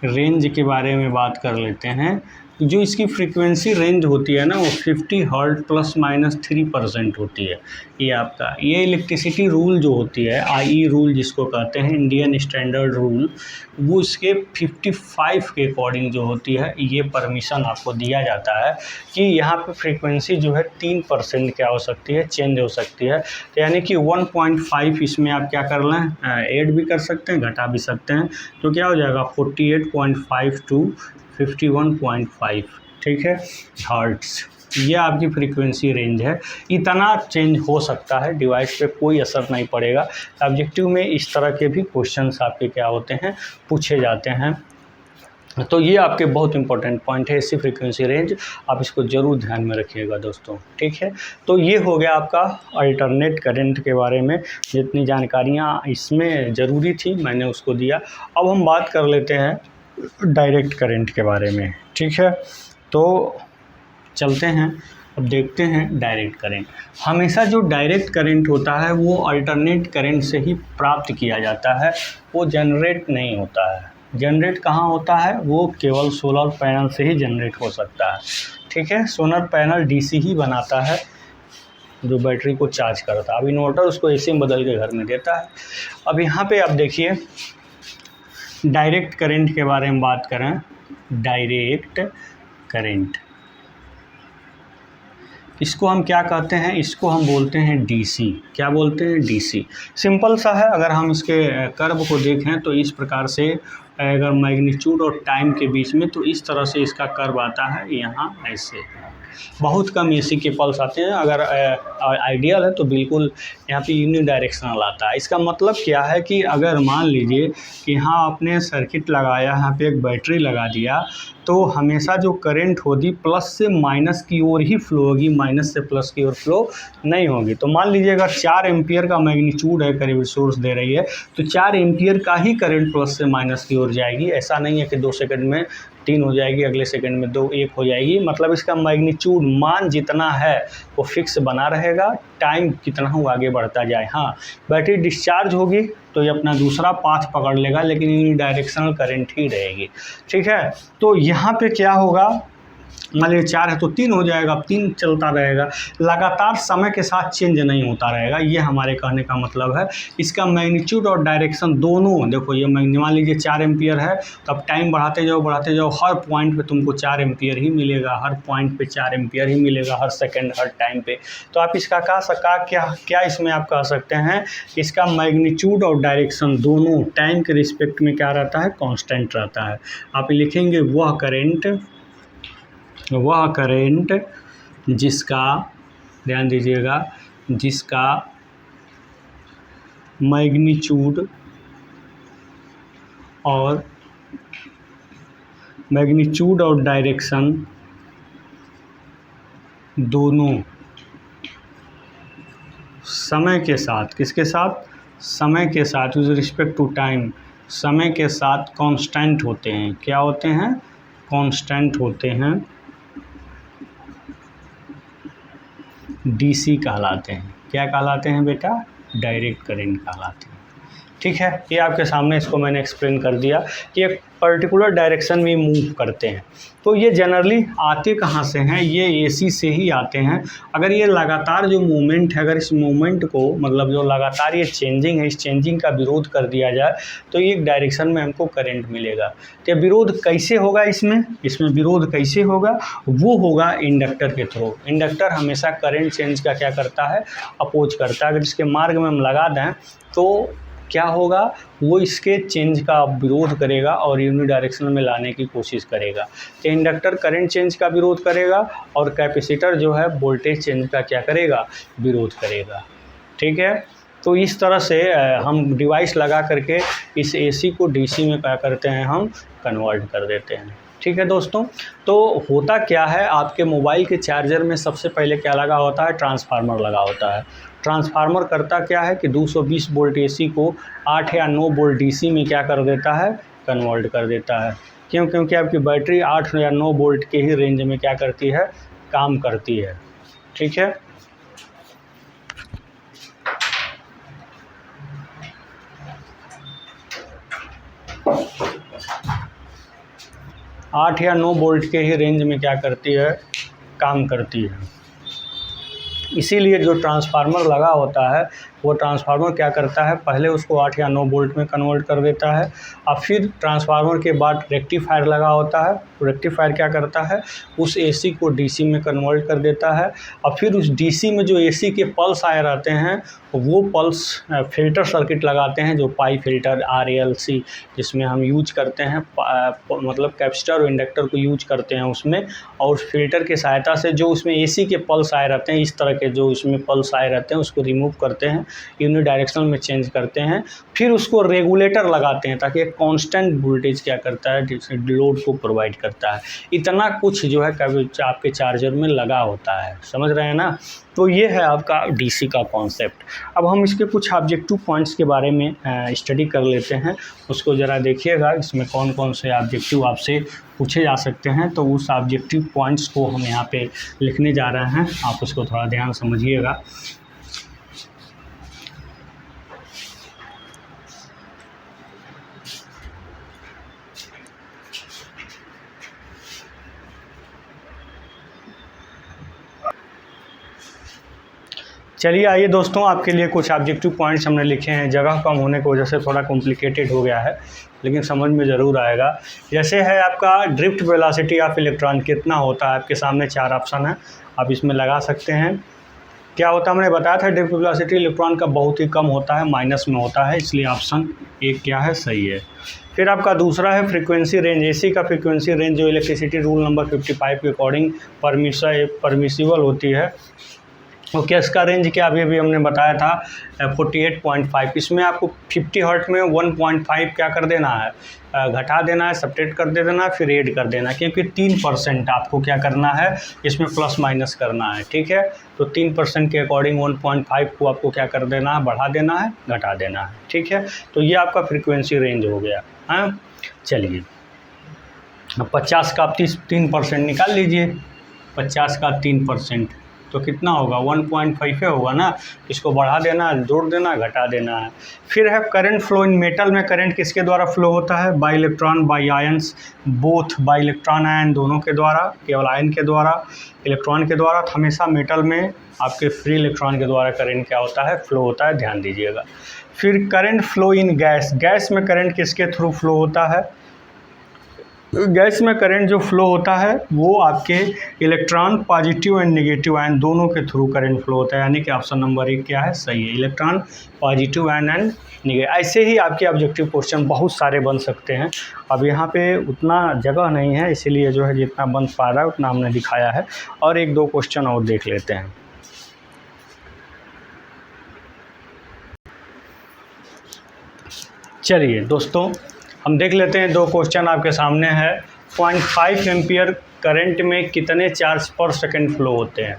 रेंज के बारे में बात कर लेते हैं। जो इसकी फ्रीक्वेंसी रेंज होती है ना वो 50 हर्ट्ज प्लस माइनस 3% होती है। ये आपका ये इलेक्ट्रिसिटी रूल जो होती है, आई रूल जिसको कहते हैं, इंडियन स्टैंडर्ड रूल, वो इसके 55 के अकॉर्डिंग जो होती है ये परमिशन आपको दिया जाता है कि यहाँ पे फ्रीक्वेंसी जो है 3% क्या हो सकती है, चेंज हो सकती है। तो यानी कि 1.5 इसमें आप क्या कर लें, ऐड भी कर सकते हैं, घटा भी सकते हैं। तो क्या हो जाएगा 48.5 टू 51.5, ठीक है, हर्ट्स। ये आपकी फ्रीक्वेंसी रेंज है। इतना चेंज हो सकता है, डिवाइस पे कोई असर नहीं पड़ेगा। ऑब्जेक्टिव में इस तरह के भी क्वेश्चंस आपके क्या होते हैं, पूछे जाते हैं। तो ये आपके बहुत इंपॉर्टेंट पॉइंट है, इसी फ्रीक्वेंसी रेंज, आप इसको ज़रूर ध्यान में रखिएगा दोस्तों, ठीक है। तो ये हो गया आपका अल्टरनेट करंट के बारे में, जितनी जानकारियाँ इसमें ज़रूरी थी मैंने उसको दिया। अब हम बात कर लेते हैं डायरेक्ट करंट के बारे में, ठीक है। तो चलते हैं, अब देखते हैं डायरेक्ट करंट। हमेशा जो डायरेक्ट करंट होता है वो अल्टरनेट करंट से ही प्राप्त किया जाता है, वो जनरेट नहीं होता है। जनरेट कहाँ होता है, वो केवल सोलर पैनल से ही जनरेट हो सकता है, ठीक है। सोलर पैनल डीसी ही बनाता है जो बैटरी को चार्ज करता है। अब इन्वर्टर उसको ऐसे में बदल के घर में देता है। अब यहाँ पे आप देखिए डायरेक्ट करंट के बारे में बात करें, डायरेक्ट करंट इसको हम क्या कहते हैं, इसको हम बोलते हैं डीसी। क्या बोलते हैं, डीसी। सिंपल सा है, अगर हम इसके कर्व को देखें तो इस प्रकार से, अगर मैग्नीट्यूड और टाइम के बीच में, तो इस तरह से इसका कर्व आता है, यहाँ ऐसे। बहुत कम एसी के पल्स आते हैं, अगर आइडियल है तो बिल्कुल यहाँ पे यूनि डायरेक्शनल आता है। इसका मतलब क्या है कि अगर मान लीजिए कि यहाँ आपने सर्किट लगाया, यहाँ पे एक बैटरी लगा दिया, तो हमेशा जो करंट होगी प्लस से माइनस की ओर ही फ्लो होगी, माइनस से प्लस की ओर फ्लो नहीं होगी। तो मान लीजिए अगर 4 एम्पियर का मैग्नीट्यूड है, करीब सोर्स दे रही है, तो 4 एम्पियर का ही करंट प्लस से माइनस की ओर जाएगी। ऐसा नहीं है कि 2 सेकंड में 3 हो जाएगी, अगले सेकंड में 2 1 हो जाएगी। मतलब इसका मैग्नीट्यूड मान जितना है वो फिक्स बना रहेगा, टाइम कितना हो आगे बढ़ता जाए। हाँ, बैटरी डिस्चार्ज होगी तो ये अपना दूसरा पाथ पकड़ लेगा, लेकिन यूनि डायरेक्शनल करंट ही रहेगी, ठीक है। तो यहाँ पे क्या होगा, मान लीजिए 4 है तो 3 हो जाएगा, 3 चलता रहेगा, लगातार समय के साथ चेंज नहीं होता रहेगा। ये हमारे कहने का मतलब है। इसका मैग्नीट्यूड और डायरेक्शन दोनों देखो, ये मान लीजिए 4 एम्पियर है, तो अब टाइम बढ़ाते जाओ, हर पॉइंट पे तुमको 4 एम्पियर ही मिलेगा, हर पॉइंट पे 4 एम्पियर ही मिलेगा, हर सेकेंड, हर टाइम पे। तो आप इसका क्या इसमें आप कह सकते हैं, इसका मैग्नीट्यूड और डायरेक्शन दोनों टाइम के रिस्पेक्ट में क्या रहता है, कांस्टेंट रहता है। आप लिखेंगे वह करंट जिसका, ध्यान दीजिएगा, जिसका मैग्नीट्यूड और डायरेक्शन दोनों समय के साथ, किसके साथ, समय के साथ, विद रिस्पेक्ट टू टाइम, समय के साथ कांस्टेंट होते हैं। क्या होते हैं, कांस्टेंट होते हैं, डीसी कहलाते हैं। क्या कहलाते हैं बेटा, डायरेक्ट करंट कहलाते हैं, ठीक है। ये आपके सामने इसको मैंने एक्सप्लेन कर दिया कि एक पर्टिकुलर डायरेक्शन में मूव करते हैं। तो ये जनरली आते कहाँ से हैं, ये एसी से ही आते हैं। अगर ये लगातार जो मूवमेंट है, अगर इस मूवमेंट को, मतलब जो लगातार ये चेंजिंग है, इस चेंजिंग का विरोध कर दिया जाए तो एक डायरेक्शन में हमको करंट मिलेगा। तो विरोध कैसे होगा, इसमें विरोध कैसे होगा, वो होगा इंडक्टर के थ्रू। इंडक्टर हमेशा करंट चेंज का क्या करता है, अपोज करता है। अगर इसके मार्ग में हम लगा दें तो क्या होगा, वो इसके चेंज का विरोध करेगा और यूनि डायरेक्शन में लाने की कोशिश करेगा। तो इंडक्टर करंट चेंज का विरोध करेगा और कैपेसिटर जो है वोल्टेज चेंज का क्या करेगा, विरोध करेगा, ठीक है। तो इस तरह से हम डिवाइस लगा करके इस एसी को डीसी में क्या करते हैं, हम कन्वर्ट कर देते हैं, ठीक है दोस्तों। तो होता क्या है, आपके मोबाइल के चार्जर में सबसे पहले क्या लगा होता है, ट्रांसफार्मर लगा होता है। ट्रांसफार्मर करता क्या है कि 220 वोल्ट एसी को 8 या 9 वोल्ट डीसी में क्या कर देता है, कन्वर्ट कर देता है। क्यों, क्योंकि आपकी बैटरी 8 या 9 वोल्ट के ही रेंज में क्या करती है, काम करती है, ठीक है। 8 या 9 वोल्ट के ही रेंज में क्या करती है, काम करती है। इसीलिए जो ट्रांसफार्मर लगा होता है वो ट्रांसफार्मर क्या करता है, पहले उसको 8 या 9 वोल्ट में कन्वर्ट कर देता है, और फिर ट्रांसफार्मर के बाद रेक्टिफायर लगा होता है। रेक्टिफायर क्या करता है, उस एसी को डीसी में कन्वर्ट कर देता है, और फिर उस डीसी में जो एसी के पल्स आए रहते हैं वो पल्स फिल्टर सर्किट लगाते हैं, जो पाई फिल्टर RLC जिसमें हम यूज करते हैं, मतलब कैपेसिटर और इंडक्टर को यूज करते हैं उसमें, और फिल्टर की सहायता से जो उसमें एसी के पल्स आए रहते हैं, इस तरह के जो इसमें पल्स आए रहते हैं उसको रिमूव करते हैं, यूनिडायरेक्शनल में चेंज करते हैं, फिर उसको रेगुलेटर लगाते हैं ताकि एक कांस्टेंट वोल्टेज क्या करता है, लोड को प्रोवाइड करता है। इतना कुछ जो है आपके चार्जर में लगा होता है, समझ रहे हैं ना। तो ये है आपका डीसी का कॉन्सेप्ट। अब हम इसके कुछ ऑब्जेक्टिव पॉइंट्स के बारे में स्टडी कर लेते हैं, उसको ज़रा देखिएगा, इसमें कौन कौन से ऑब्जेक्टिव आपसे पूछे जा सकते हैं। तो उस ऑब्जेक्टिव पॉइंट्स को हम यहाँ पे लिखने जा रहे हैं, आप उसको थोड़ा ध्यान समझिएगा। चलिए आइए दोस्तों, आपके लिए कुछ ऑब्जेक्टिव पॉइंट्स हमने लिखे हैं। जगह कम होने की वजह से थोड़ा कॉम्प्लिकेटेड हो गया है, लेकिन समझ में ज़रूर आएगा। जैसे है आपका ड्रिफ्ट वेलोसिटी ऑफ इलेक्ट्रॉन कितना होता है, आपके सामने 4 ऑप्शन है, आप इसमें लगा सकते हैं। क्या होता है, मैंने बताया था ड्रिफ्ट वेलोसिटी इलेक्ट्रॉन का बहुत ही कम होता है, माइनस में होता है, इसलिए ऑप्शन 1 क्या है, सही है। फिर आपका दूसरा है फ्रीक्वेंसी रेंज। एसी का फ्रीक्वेंसी रेंज जो इलेक्ट्रिसिटी रूल नंबर 55 के अकॉर्डिंग परमिसिबल होती है, वो इसका रेंज क्या अभी हमने बताया था 48.5। इसमें आपको 50 हर्ट्ज में 1.5 क्या कर देना है, घटा देना है, सब्ट्रैक्ट कर देना है, फिर ऐड कर देना है, क्योंकि 3% आपको क्या करना है, इसमें प्लस माइनस करना है, ठीक है। तो 3% के अकॉर्डिंग 1.5 को आपको क्या कर देना है, बढ़ा देना है, घटा देना है, ठीक है। तो ये आपका फ्रीक्वेंसी रेंज हो गया। हाँ चलिए, 50 का आप 3% निकाल लीजिए, 50 का 3% तो कितना होगा, 1.5 होगा ना। इसको बढ़ा देना है, जोड़ देना है, घटा देना है। फिर है करंट फ्लो इन मेटल में। करंट किसके द्वारा फ्लो होता है, bye electron by ions, both bye electron ion, दोनों के द्वारा, केवल आयन के द्वारा, इलेक्ट्रॉन के द्वारा। हमेशा मेटल में आपके फ्री इलेक्ट्रॉन के द्वारा करंट क्या होता है, फ्लो होता है, ध्यान दीजिएगा। फिर current flow in gas. Gas में करंट किसके थ्रू फ्लो होता है, गैस में करंट जो फ्लो होता है वो आपके electron positive and negative ion दोनों के थ्रू करंट फ्लो होता है, यानी कि ऑप्शन नंबर 1 क्या है, सही है, electron positive ion and negative. ऐसे ही आपके ऑब्जेक्टिव क्वेश्चन बहुत सारे बन सकते हैं। अब यहाँ पे उतना जगह नहीं है, इसीलिए जो है जितना बन पा रहा है उतना हमने दिखाया है, और 1-2 क्वेश्चन और देख लेते हैं। चलिए दोस्तों, हम देख लेते हैं 2 क्वेश्चन आपके सामने है। 0.5 एम्पियर करंट में कितने चार्ज पर सेकंड फ्लो होते हैं,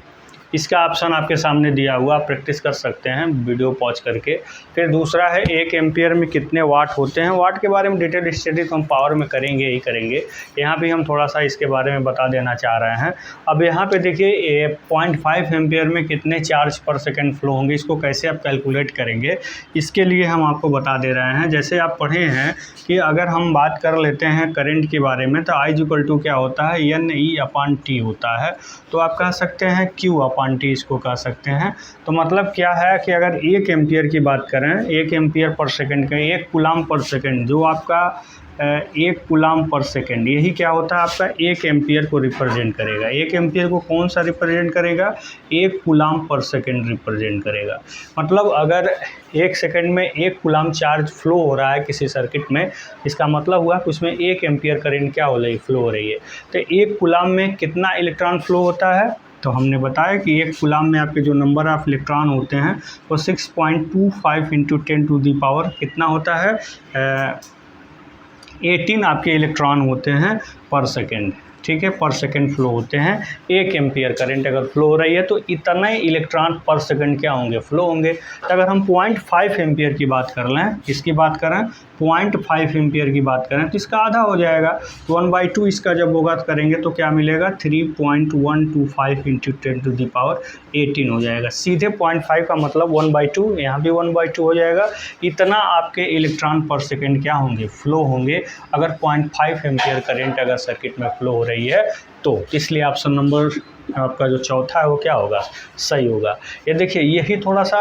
इसका ऑप्शन आपके सामने दिया हुआ, आप प्रैक्टिस कर सकते हैं वीडियो पॉज करके। फिर दूसरा है 1 एम्पियर में कितने वाट होते हैं। वाट के बारे में डिटेल स्टडी तो हम पावर में करेंगे ही करेंगे, यहाँ भी हम थोड़ा सा इसके बारे में बता देना चाह रहे हैं। अब यहाँ पे देखिए 0.5 एम्पियर में कितने चार्ज पर सेकंड फ्लो होंगे, इसको कैसे आप कैलकुलेट करेंगे, इसके लिए हम आपको बता दे रहे हैं। जैसे आप पढ़े हैं कि अगर हम बात कर लेते हैं करंट के बारे में, तो I क्या होता है, NE/T होता है। तो आप कह सकते हैं Q/T इसको कह सकते हैं। तो मतलब क्या है कि अगर 1 एम्पियर की बात करें, 1 एम्पियर पर सेकंड का 1 कूलाम पर सेकंड, जो आपका 1 कूलाम पर सेकंड, यही क्या होता है आपका 1 एम्पियर को रिप्रेजेंट करेगा। 1 एम्पियर को कौन सा रिप्रेजेंट करेगा, 1 कूलाम पर सेकंड रिप्रेजेंट करेगा। मतलब अगर 1 सेकंड में 1 कूलाम चार्ज फ्लो हो रहा है किसी सर्किट में, इसका मतलब हुआ कि उसमें 1 एम्पियर करंट क्या हो रही है, फ्लो हो रही है। तो 1 कूलाम में कितना इलेक्ट्रॉन फ्लो होता है, तो हमने बताया कि 1 कूलाम में आपके जो नंबर ऑफ इलेक्ट्रॉन होते हैं वो 6.25 × 10⁻⁴ कितना होता है, 18 आपके इलेक्ट्रॉन होते हैं पर सेकेंड, ठीक है, पर सेकंड फ्लो होते हैं। 1 एम्पियर करंट अगर फ्लो हो रही है तो इतने इलेक्ट्रॉन पर सेकंड क्या होंगे, फ्लो होंगे। तो अगर हम 0.5 एम्पियर की बात कर लें, इसकी बात करें 0.5 एम्पियर की बात करें, तो इसका आधा हो जाएगा। 1/2 इसका जब होगा तो करेंगे तो क्या मिलेगा, 3.125 × 10⁻18 हो जाएगा। सीधे 0.5 का मतलब 1/2, यहाँ भी 1/2 हो जाएगा। इतना आपके इलेक्ट्रॉन पर सेकंड क्या होंगे, फ्लो होंगे, अगर 0.5 एम्पियर करंट अगर सर्किट में फ्लो हो रही है तो, इसलिए ऑप्शन नंबर आपका जो चौथा है वो क्या होगा, सही होगा। ये देखिए यही थोड़ा सा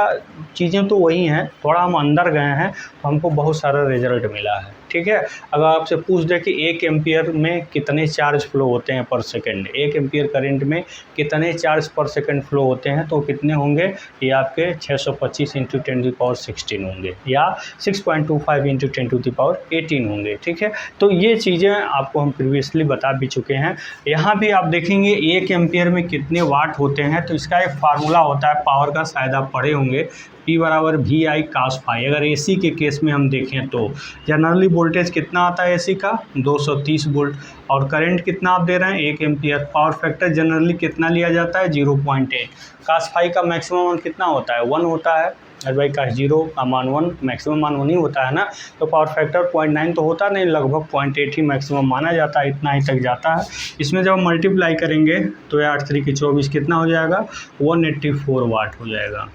चीज़ें तो वही हैं, थोड़ा हम अंदर गए हैं तो हमको बहुत सारा रिजल्ट मिला है, ठीक है। अगर आपसे पूछ दे कि 1 एम्पियर में कितने चार्ज फ्लो होते हैं पर सेकंड, 1 एम्पियर करंट में कितने चार्ज पर सेकंड फ्लो होते हैं तो कितने होंगे, ये आपके 625 × 10⁻16 होंगे या 6.25 × 10⁻18 होंगे, ठीक है। तो ये चीज़ें आपको हम प्रीवियसली बता भी चुके हैं। यहाँ भी आप देखेंगे 1 एम्पियर में कितने वाट होते हैं तो इसका एक फार्मूला होता है पावर का, शायद आप पढ़े होंगे, P = VI cos ∅। अगर AC के केस में हम देखें तो जनरली वोल्टेज कितना आता है AC का, 230 वोल्ट, और करंट कितना आप दे रहे हैं 1 एम्पियर। पावर फैक्टर जनरली कितना लिया जाता है, 0.8। cos ∅ का मैक्सिमम मान कितना होता है, 1 होता है, और भाई cos 0 का मान 1, मैक्सिमम मान 1 ही होता है ना। तो पावर फैक्टर 0.9 तो होता नहीं, लगभग 0.8 ही मैक्सिमम माना जाता है, इतना ही तक जाता है। इसमें जब मल्टीप्लाई करेंगे तो 8 × 3 = 24 कितना हो जाएगा, 184 वाट हो जाएगा।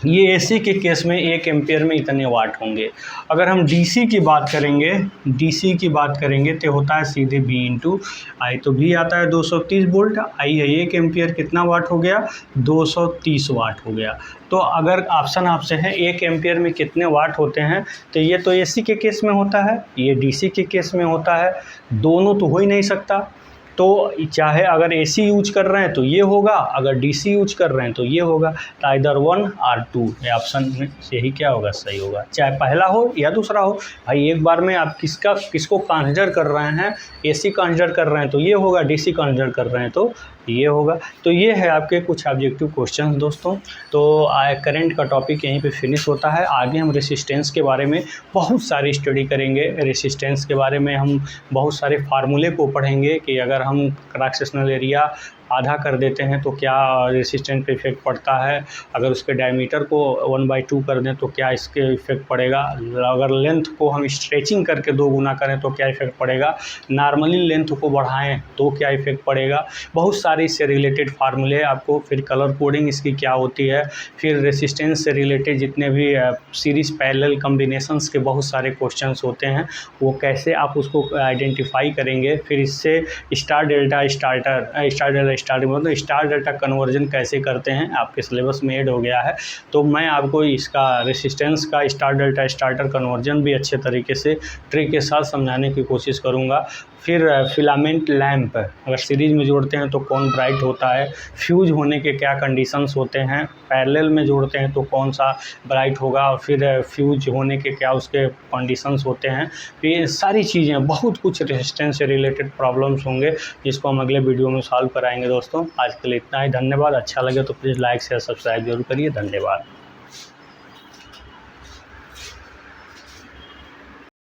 ये AC के केस में 1 एम्पियर में इतने वाट होंगे। अगर हम DC की बात करेंगे, DC की बात करेंगे तो होता है सीधे V × I। तो V आता है 230 वोल्ट, I है 1 एम्पियर, कितना वाट हो गया, 230 वाट हो गया। तो अगर ऑप्शन आपसे है 1 एम्पियर में कितने वाट होते हैं तो ये तो AC के केस में होता है, ये DC के केस में होता है, दोनों तो हो ही नहीं सकता। तो चाहे अगर AC यूज कर रहे हैं तो ये होगा, अगर DC यूज कर रहे हैं तो ये होगा। तो आइदर 1 और 2 ये ऑप्शन में से ही क्या होगा, सही होगा, चाहे पहला हो या दूसरा हो। भाई एक बार में आप किसको कंसिडर कर रहे हैं, AC कंसिडर कर रहे हैं तो ये होगा, DC कंसिडर कर रहे हैं तो ये होगा। तो ये है आपके कुछ ऑब्जेक्टिव क्वेश्चंस दोस्तों। तो करंट का टॉपिक यहीं पे फिनिश होता है। आगे हम रेसिस्टेंस के बारे में बहुत सारी स्टडी करेंगे। रेसिस्टेंस के बारे में हम बहुत सारे फार्मूले को पढ़ेंगे कि अगर हम क्रॉस सेक्शनल एरिया आधा कर देते हैं तो क्या रेसिस्टेंस पे इफेक्ट पड़ता है, अगर उसके डायमीटर को 1/2 कर दें तो क्या इसके इफेक्ट पड़ेगा, अगर लेंथ को हम स्ट्रेचिंग करके 2 गुना करें तो क्या इफेक्ट पड़ेगा, नॉर्मली लेंथ को बढ़ाएं तो क्या इफेक्ट पड़ेगा। बहुत सारे इससे रिलेटेड फार्मूले आपको, फिर कलर कोडिंग इसकी क्या होती है, फिर रेसिस्टेंस से रिलेटेड जितने भी सीरीज़ पैरेलल कॉम्बिनेशंस के बहुत सारे क्वेश्चंस होते हैं वो कैसे आप उसको आइडेंटिफाई करेंगे, फिर इससे स्टार डेल्टा मतलब स्टार डेल्टा कन्वर्जन कैसे करते हैं आपके सिलेबस में ऐड हो गया है। तो मैं आपको इसका रेसिस्टेंस का स्टार डेल्टा स्टार्टर कन्वर्जन भी अच्छे तरीके से ट्रिक के साथ समझाने की कोशिश करूँगा। फिर फिलामेंट लैंप अगर सीरीज़ में जोड़ते हैं तो कौन ब्राइट होता है, फ्यूज होने के क्या कंडीशंस होते हैं, पैरेलल में जोड़ते हैं तो कौन सा ब्राइट होगा, और फिर फ्यूज होने के क्या उसके कंडीशंस होते हैं। तो ये सारी चीज़ें, बहुत कुछ रेसिस्टेंस से रिलेटेड प्रॉब्लम्स होंगे जिसको हम अगले वीडियो में सॉल्व कराएंगे दोस्तों। आज के लिए इतना ही, धन्यवाद। अच्छा लगे तो प्लीज़ लाइक शेयर सब्सक्राइब जरूर करिए, धन्यवाद।